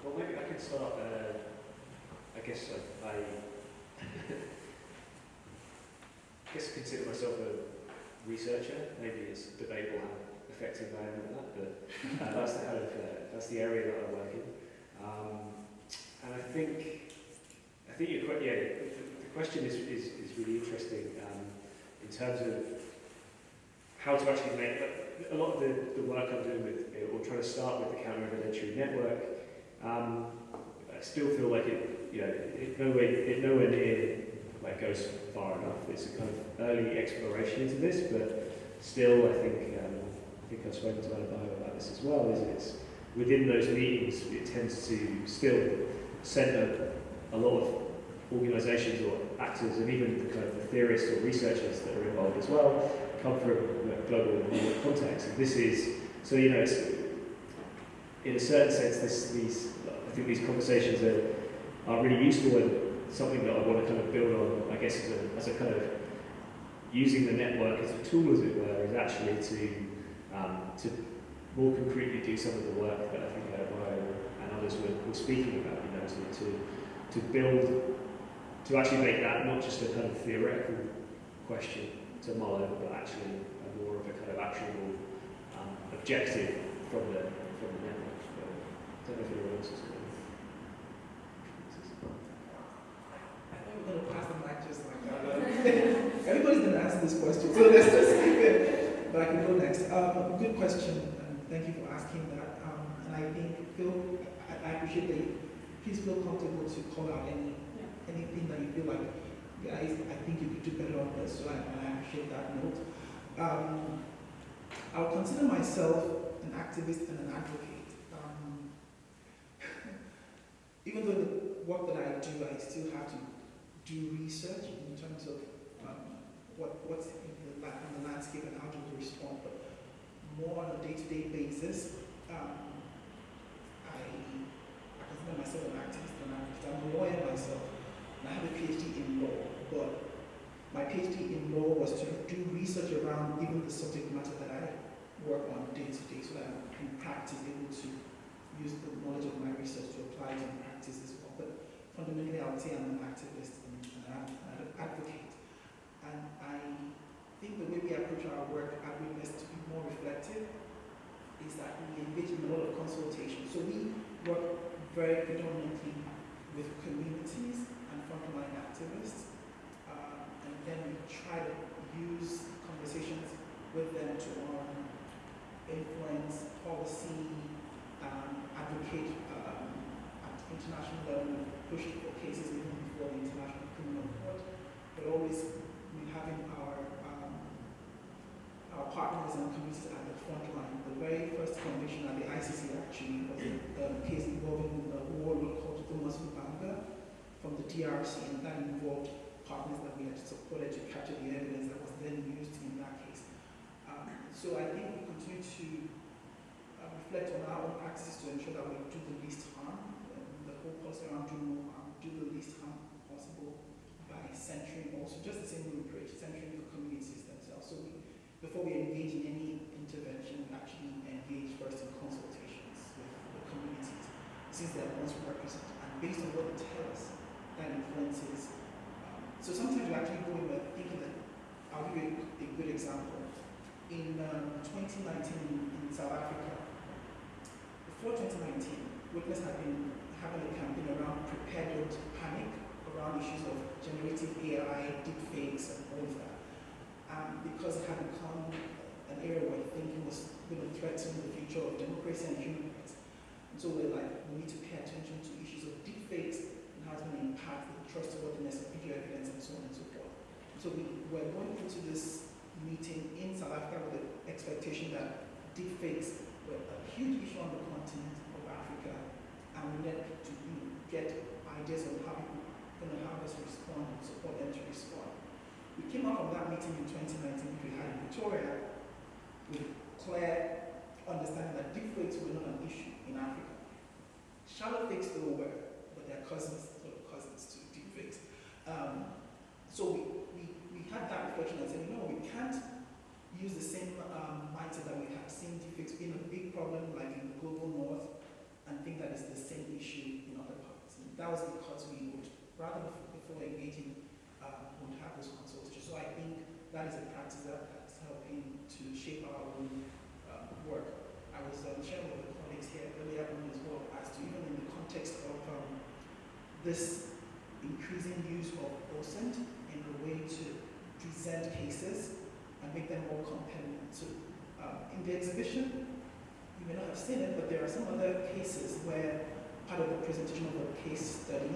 Well, maybe I can start. I guess I guess consider myself a researcher. Maybe it's debatable how effective I am at that, but that's the area that I work in. And I think the question is really interesting in terms of how to actually make a lot of the work I'm doing with, or trying to start with the Counter Evidentiary Network. I still feel like it nowhere near like goes far enough. It's a kind of early exploration into this, but still, I think I've spoken to Anna about this as well. It's within those meetings, it tends to still centre a lot of organisations or actors, and even the kind of the theorists or researchers that are involved as well, come from a global context. And this is so, you know, it's, in a certain sense, I think these conversations are really useful and something that I want to kind of build on, I guess, as a kind of using the network as a tool, as it were, is actually to more concretely do some of the work that I think Ryan and others were speaking about, you know, to build, to actually make that not just a kind of theoretical question to mull over, but actually a more of a kind of actual objective from the network. I don't know if anyone else is going to. I think we're going to pass the mic just like that. Everybody's going to answer this question, so let's just keep it. But I can go next. Good question, and thank you for asking that. And I think, Phil, I appreciate that please feel comfortable to call out anything that you feel like, guys, I think you could do better on this, so I appreciate that note. I'll consider myself an activist and an advocate. Even though the work that I do, I still have to do research in terms of what's in the landscape and how to respond. But more on a day-to-day basis. I consider myself an activist and advocate. I'm a lawyer myself, and I have a PhD in law, but my PhD in law was to do research around even the subject matter that I work on day to day, so that I'm in practice able to use the knowledge of my research to apply it in practice as well. But fundamentally, I would say I'm an activist and an advocate. And I think the way we approach our work at Witness to be more reflective is that we engage in a lot of consultation. So we work very predominantly with communities and frontline activists, and then we try to use conversations with them to influence policy, advocate at international level, push for cases even before the International Criminal Court, but always we having our partners and communities at the front line. The very first conviction at the ICC actually was a case involving a warlord called Thomas Lubanga from the DRC, and that involved partners that we had supported to capture the evidence that was then used in that case. So I think we continue to reflect on our own practices to ensure that we do the least harm. The whole policy around do no harm, do the least harm possible by centering also, just the same approach, centering the communities themselves. So before we engage in any intervention, we actually engage first in consultations with the communities, since they are the ones who represent. And based on what they tell us, that influences. So sometimes we actually go in thinking that, I'll give you a good example. In 2019 in South Africa, before 2019, Witness had been having a campaign around prepare, don't panic, around issues of generative AI, deepfakes, and all of that. Because it had become an area where thinking was going to threaten the future of democracy and human rights. And so we're like, we need to pay attention to issues of deepfakes and how it's going to impact the trustworthiness of video evidence and so on and so forth. So we were going into this meeting in South Africa with the expectation that deepfakes were a huge issue on the continent of Africa, and we needed to get ideas on how people are going to have us respond and support them to respond. We came out from that meeting in 2019, which we had in Victoria, with clear understanding that deepfakes were not an issue in Africa. Shallow fakes still were, but they're cousins, sort of cousins to deepfakes. So we had that reflection and said, we can't use the same mindset that we have seen deepfakes being a big problem like in the global north and think that it's the same issue in other parts. And that was because we would, rather before engaging, would have those consultations. So I think that is a practice that's helping to shape our own work. I was sharing with the colleagues here earlier on as well, as to even in the context of this increasing use of OSINT in a way to present cases and make them more compelling. So in the exhibition, you may not have seen it, but there are some other cases where part of the presentation of a case study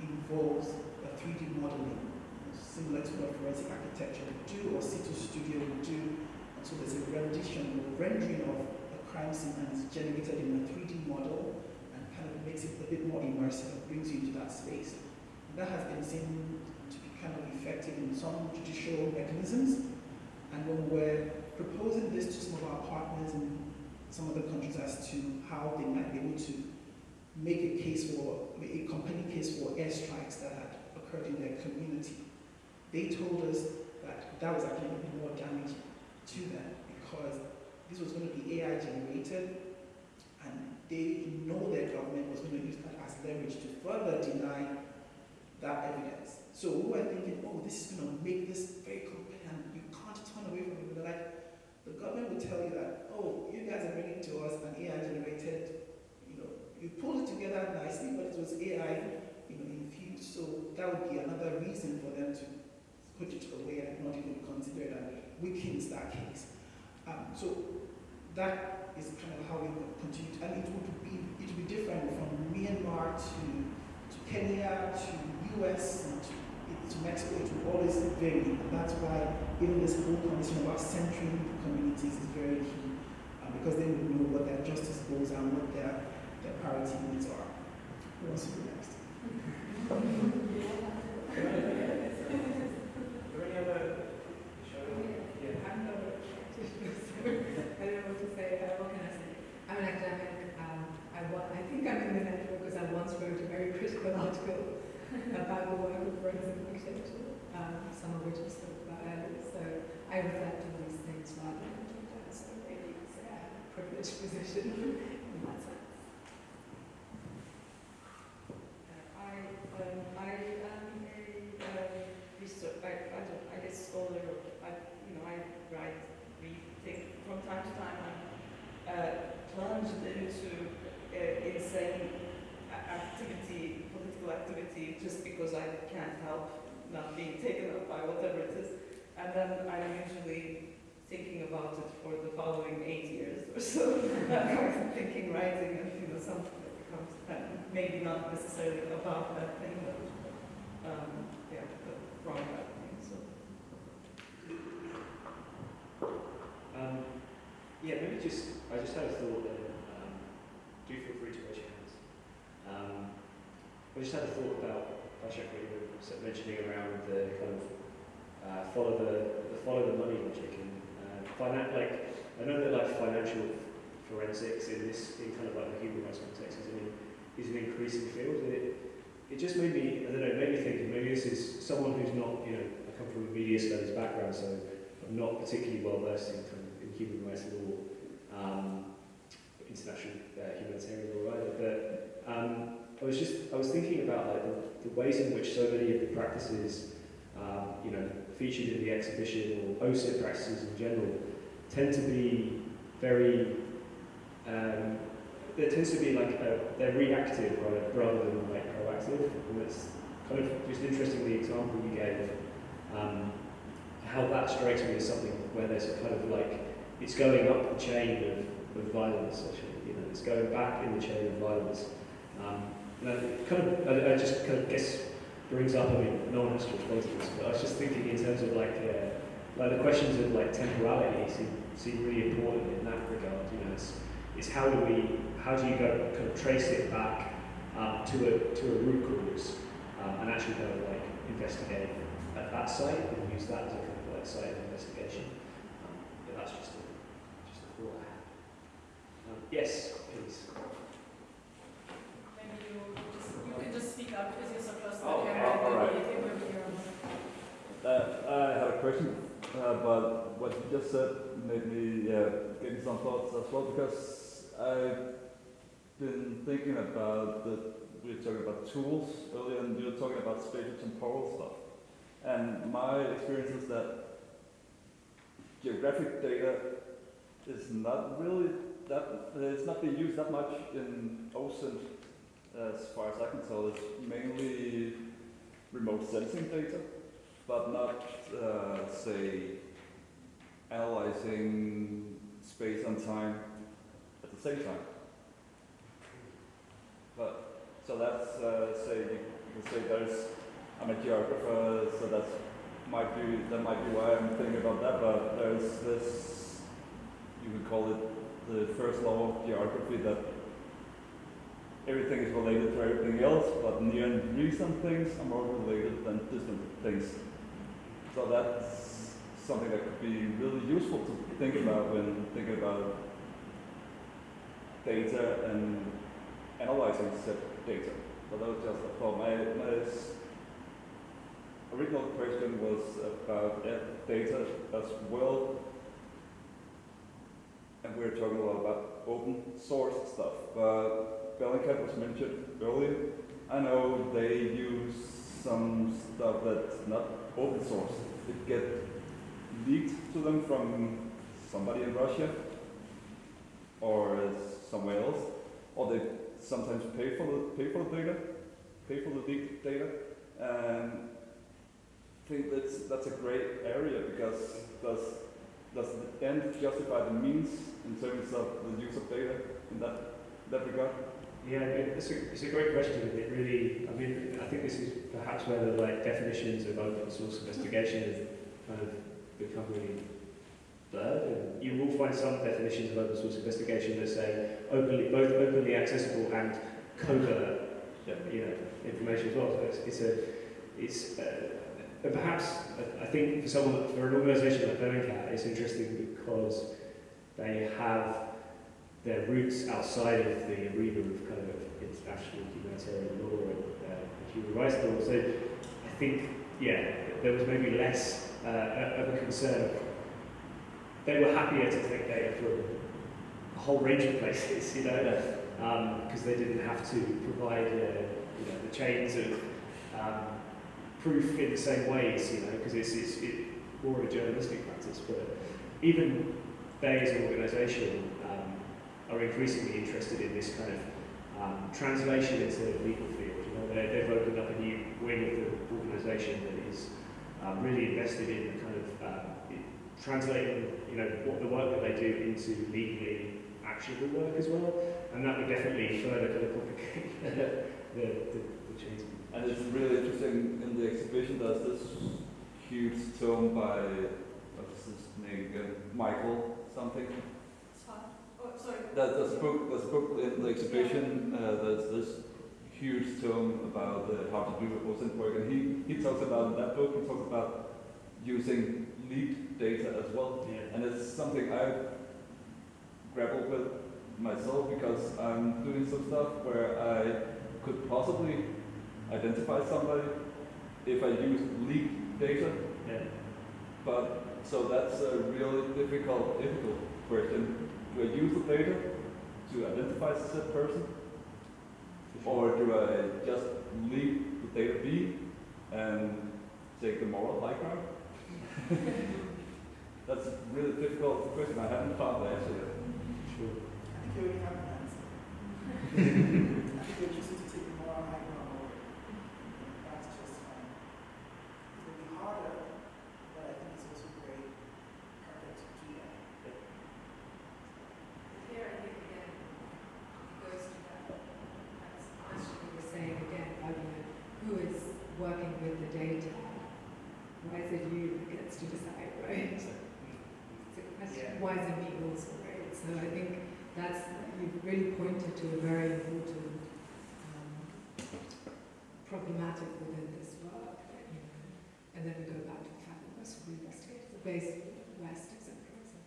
involves a 3D modeling, similar to what forensic architecture would do or C2 Studio would do. And so there's a rendition or rendering of a crime scene and it's generated in a 3D model and kind of makes it a bit more immersive and brings you into that space. And that has been seen to be kind of effective in some judicial mechanisms. And when we're proposing this to some of our partners in some other countries as to how they might be able to make a compelling case for airstrikes that had occurred in their community, they told us that that was actually going to be more damaging to them because this was going to be AI generated and they know their government was going to use that as leverage to further deny that evidence. So we were thinking, this is going to make this very compelling. You can't turn away from it. They're like, the government will tell you that, you guys are bringing to us an AI generated, you pulled it together nicely, but it was AI, infused. So that would be another reason for them to put it away and not even consider it and weakens that case. So that is kind of how we continue. And it would be different from Myanmar to Kenya to US and to Mexico. It will always vary. And that's why even this whole conversation about centering the communities is very key because they would know what their justice goals are and what their priority needs are. Who wants to go next? Are there any other? I'm not a practitioner, so I don't know work as an architecture, some of which I spoke about earlier. So I reflect on these things rather than as a really privileged position in that sense. I am a research, I guess scholar. I write, read, think. From time to time, I'm plunged into insane activity, political activity, just because I can't help not being taken up by whatever it is. And then I'm usually thinking about it for the following 8 years or so. Thinking, writing, and something that becomes maybe not necessarily about that thing, but from that thing. So. Maybe I just had a thought there. Do feel free to raise your hands. I just had a thought about what you were mentioning around the kind of follow the money logic and I know that financial forensics in kind of the human rights context is an increasing field. It just made me thinking maybe this is someone who's not I come from a media studies background, so I'm not particularly well versed in human rights law, international humanitarian law either. But I was thinking about the ways in which so many of the practices featured in the exhibition, or OSIT practices in general, tend to be very there tends to be they're reactive rather than proactive, and it's kind of just interesting the example you gave of how that strikes me as something where there's a kind of it's going up the chain of violence, actually. It's going back in the chain of violence. And I just kind of guess brings up, no one has to respond to this, but I was just thinking in terms of the questions of temporality seem really important in that regard. It's how do you go kind of trace it back to a root cause and actually kind of investigate at that site and use that as a kind of site of investigation. But that's just a thought I had. Yes, please. Maybe you can just speak up because you're so close to the all camera. right. They will hear. I have a question, but what you just said made me give me some thoughts as well, because I've been thinking about we were talking about tools earlier, and you were talking about spatial temporal stuff. And my experience is that geographic data is not really it's not being used that much in OSINT, as far as I can tell. It's mainly remote sensing data, but not, say, analyzing space and time at the same time. But so that's you can say I'm a geographer, so that might be why I'm thinking about that. But there's this, you could call it the first law of geography, that everything is related to everything else, but near and recent things are more related than distant things. So that's something that could be really useful to think about when thinking about data and analyzing said data. So that was just a thought. My original question was about data as well. And we were talking a lot about open source stuff, but Bellingcat was mentioned earlier. I know they use some stuff that's not open source. It gets leaked to them from somebody in Russia or somewhere else, or they sometimes pay for the leaked data. And I think that's a great area, because does the end justify the means in terms of the use of data in that regard? Yeah, it's a great question. It really, I think this is perhaps where the definitions of open source investigation have kind of become really blurred. And you will find some definitions of open source investigation that say both openly accessible and covert, information as well. So and perhaps I think for an organisation like Bellingcat, it's interesting because they have their roots outside of the arena of kind of international humanitarian law and human rights law. So I think, yeah, there was maybe less of a concern. They were happier to take data from a whole range of places, you know, because they didn't have to provide, you know, the chains of proof in the same ways, you know, because it's more of a journalistic practice. But even they, as an organisation, are increasingly interested in this kind of translation into the legal field. You know, they've opened up a new wing of the organisation that is really invested in the kind of translating, you know, what the work that they do into legally actionable work as well, and that would definitely further kind of complicate the chains. And it's really interesting, in the exhibition there's this huge tome by, what's his name again, Michael something. It's fine. Oh, sorry. There's a book in the exhibition, there's this huge tome about how to do OSINT work, and he talks about, in that book, he talks about using leaked data as well. Yeah. And it's something I've grappled with myself, because I'm doing some stuff where I could possibly identify somebody if I use leaked data. Yeah. But so that's a really difficult question. Do I use the data to identify said person? Or do I just leave the data be and take the moral high ground? That's a really difficult question. I haven't found the answer yet. Sure. I think you already have an answer. I think you're choosing to take the moral high ground over. That's just fine. It will be harder, but I think it's also very perfect to do that. Here, I think again, it goes to that question we were saying again about, you know, who is working with the data? Why is it you who gets to decide, right? It's a question. Why is it me also, right? So I think you've really pointed to a very important problematic within this work, that, you know, and then we go back to the fact that most of the investigators are based in the West, etc., etc.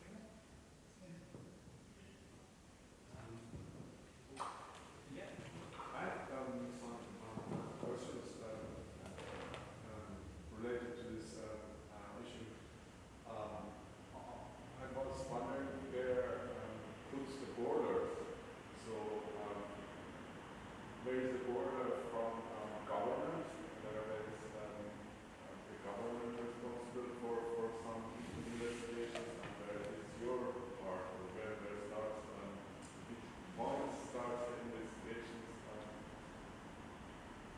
I have some questions related to this issue. I was wondering where puts the border. So where is the border from government? Where is the government responsible for some investigations, and where is your part, or where starts which point starts the investigations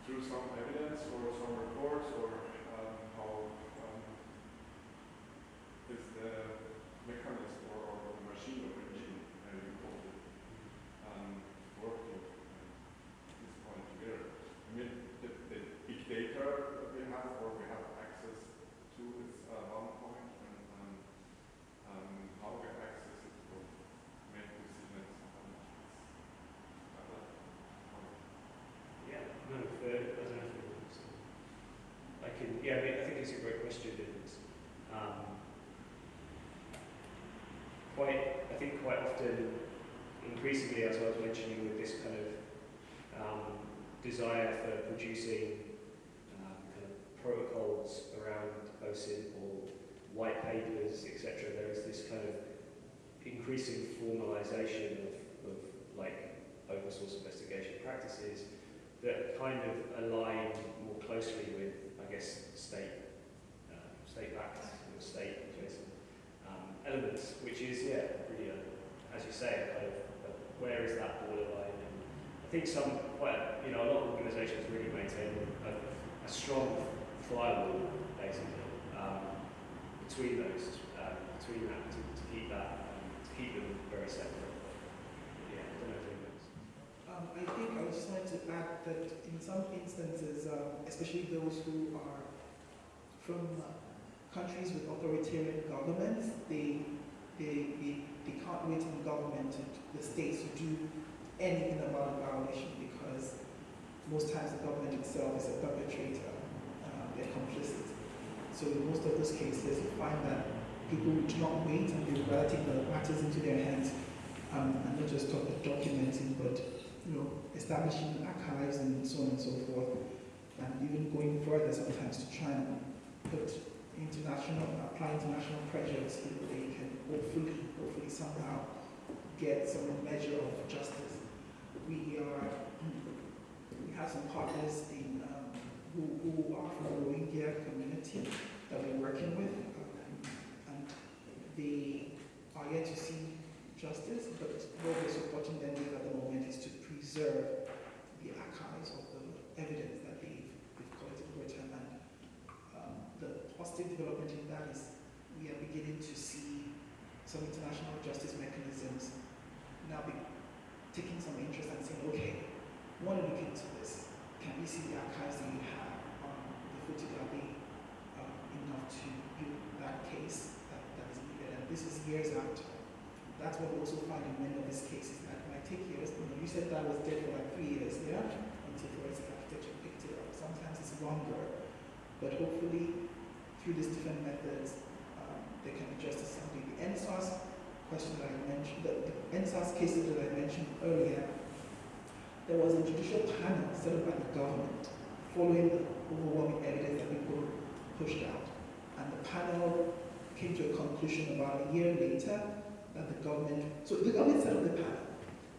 through some evidence or some reports, or how is the mechanism or the machine of engine reported working at this point together? I mean, the big data that we have, or we have access to, is one point, and how we access it or make decisions on it. Yeah, no, I don't know if I can, yeah, I mean, I think it's a great question, and quite often, increasingly, as I was mentioning, with this kind of desire for producing kind of protocols around OSINT or white papers, etc., there is this kind of increasing formalization of like open source investigation practices that kind of align more closely with, I guess, state-backed or state-adjacent elements, which is, really, as you say, kind of where is that borderline? And I think a lot of organisations really maintain a strong firewall, basically, between those, between that to keep them very separate. Yeah, I don't know if it makes. I think I just wanted to add that in some instances, especially those who are from countries with authoritarian governments, they can't wait on government, the states, to do anything about a violation, because most times the government itself is a perpetrator, they're complicit. So in most of those cases, you find that people do not wait, and they rather take the matters into their hands, and not just documenting, but establishing archives and so on and so forth, and and even going further sometimes to try and apply international pressures so that they can hopefully somehow get some measure of justice. We have some partners in who are from the Rohingya community that we're working with, and they are yet to see justice, but what we're supporting them with at the moment is to preserve the archives of the evidence that they've collected over time. And the positive development in that is we are beginning to see some international justice mechanisms now be taking some interest and saying, okay, we want to look into this. Can we see the archives that you have on the footage? Are they enough to build that case that is needed? And this is years after. That's what we also find in many of these cases, that it might take years. You said that was dead for like 3 years, yeah? Until forensic architecture picked it up. Sometimes it's longer, but hopefully through these different methods, there can be justice someday. The NSAS question that I mentioned, the NSAS cases that I mentioned earlier, there was a judicial panel set up by the government following the overwhelming evidence that people pushed out. And the panel came to a conclusion about a year later that the government set up the panel.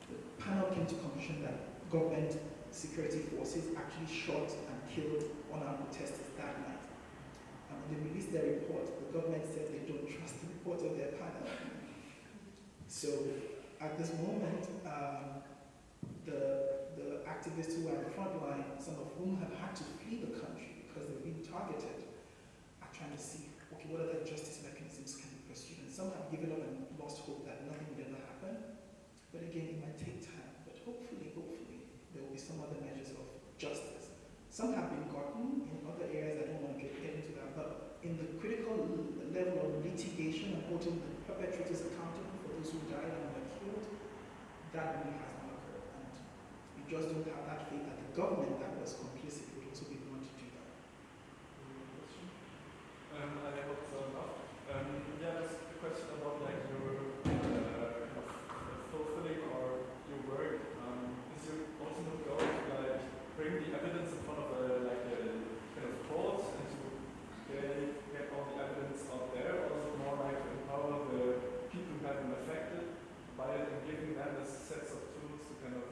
The panel came to the conclusion that government security forces actually shot and killed unarmed protesters that night. And when they released their report, the government said they don't trust the report of their panel. So at this moment, the activists who are in the front line, some of whom have had to flee the country because they've been targeted, are trying to see, okay, what other justice mechanisms can be pursued? And some have given up and lost hope that nothing will ever happen. But again, it might take time. But hopefully, there will be some other measures of justice. Some have been gotten in other areas. I don't want to get into that. But in the critical level of litigation and holding the perpetrators accountable for those who died and were killed, that really has not occurred. And we just don't have that faith that the government that was complicit would also be willing to do that. I hope so enough. Yeah, just a question about like your fulfilling or your work. Is your ultimate goal to like bring the evidence in front of a kind of court and to get all the evidence out there, or is it more like to empower the people who have been affected by it and giving them the sets of tools to kind of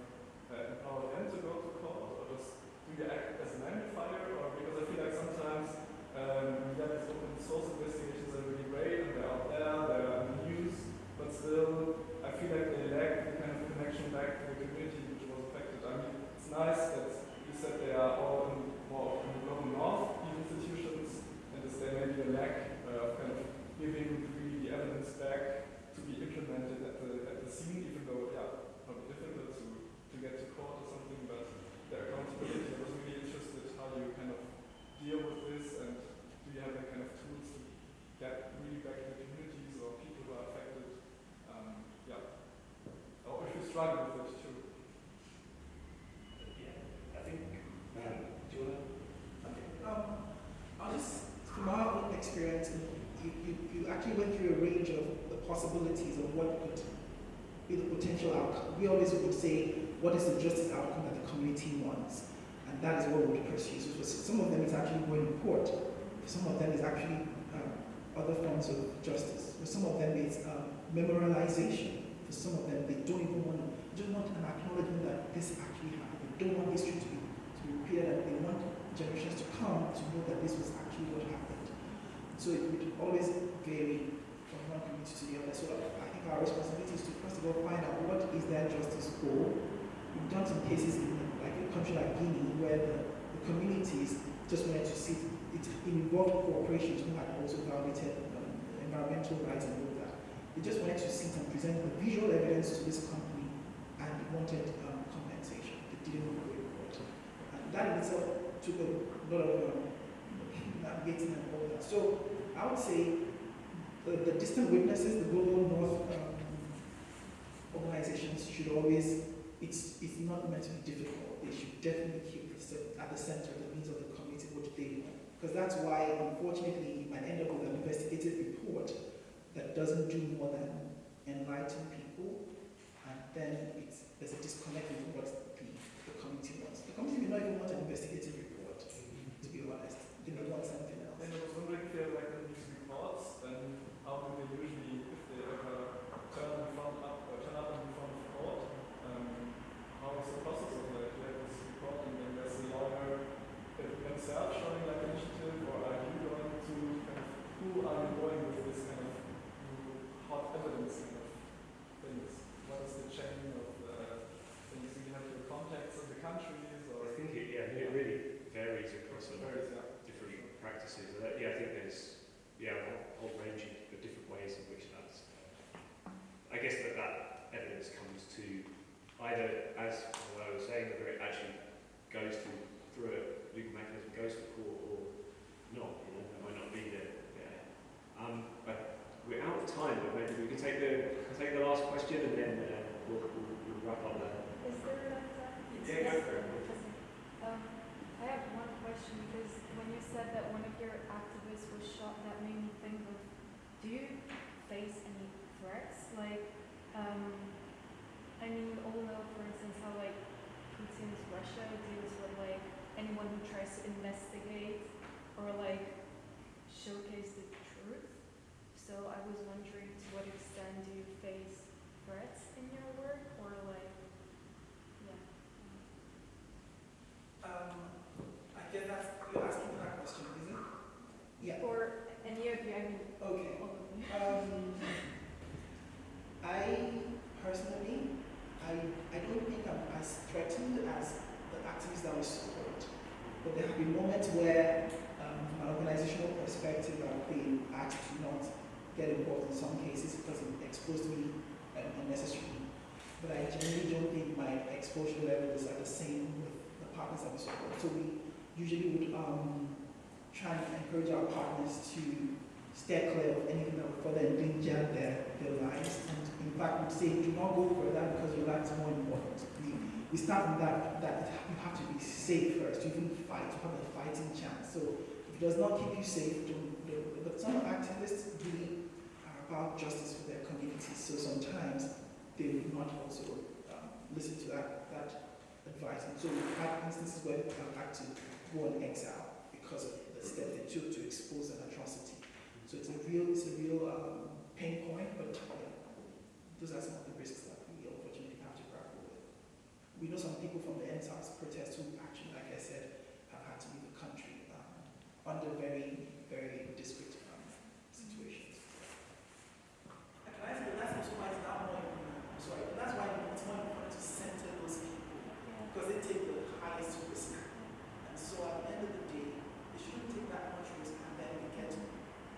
empower them to go to court, or just do you act as an amplifier? Or because I feel like sometimes these open source investigations are really great and they're out there, they're in the news, but still I feel like they lack the kind of connection back to the community which was affected. I mean, it's nice that you said they are all more in the global north, these institutions, and is there maybe a lack of kind of giving really the evidence back to be implemented at the scene, even though, yeah, it might be difficult to get to court or something, but the accountability, I was really interested how you kind of deal with this, and do you have the kind of tools to get really back to the communities or people who are affected? Or if you struggle with it too. Yeah, I think, do you want to? Okay. I'll just, from our own experience, you actually went through a range of the possibilities of what could be the potential outcome. We always would say, what is the justice outcome that the community wants? And that is what we would pursue. So for some of them, it's actually going to court. For some of them, it's actually other forms of justice. For some of them, it's memorialization. For some of them, they don't even want an acknowledgement that this actually happened. They don't want history to be repeated, and they want generations to come to know that this was actually what happened. So it would always vary from one community to the other. So I think our responsibility is to first of all find out what is their justice goal. We've done some cases in like a country like Guinea where the communities just wanted to see it involved corporations who had also violated environmental rights and all that. They just wanted to sit and present the visual evidence to this company and wanted compensation. They didn't want to go to court. And that in itself took a lot of navigating and all that. So I would say the distant witnesses, the global north organizations should always, it's not meant to be difficult. They should definitely keep at the center the needs of the community, which they want. Because that's why, unfortunately, you might end up with an investigative report that doesn't do more than enlighten people, and then there's a disconnect with what the community wants. The community may not even want an investigative report. like, I mean, we all know, for instance, how like Putin's Russia deals with like anyone who tries to investigate or like showcase the truth. So I was wondering to what extent do you face threats in your work, or like, yeah. I guess that's, you're asking that question, is it? Yeah. Or any of you, I mean, Okay. all of you. I personally, I don't think I'm as threatened as the activists that we support. But there have been moments where, from an organizational perspective, I've been asked to not get involved in some cases because it exposed me unnecessarily. But I generally don't think my exposure levels are the same with the partners that we support. So we usually would try and encourage our partners to stay clear of anything that would further endanger their lives. And in fact, we'd say, do not go for that because your life is more important. We start from that you have to be safe first to even fight, to have a fighting chance. So if it does not keep you safe, don't. But some activists really are about justice for their communities. So sometimes they will not also listen to that advice. And so we've had instances where people have had to go on exile because of the step they took to expose an atrocity. So it's a real pain point, but those are some of the risks that we unfortunately have to grapple with. We know some people from the NSAS protest who actually, like I said, have had to leave the country under very, very disparate situations. That's also why it's not more important. I'm sorry, but that's why it's more important to center those people because they take the highest risk. And so at the end of the day, they shouldn't take that much risk and then we get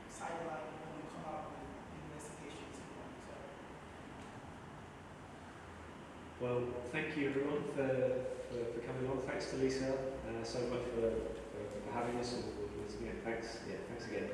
sidelined when we come out with investigations. So. Well, thank you everyone for coming on. Thanks to Lisa so much for having us. And, thanks again.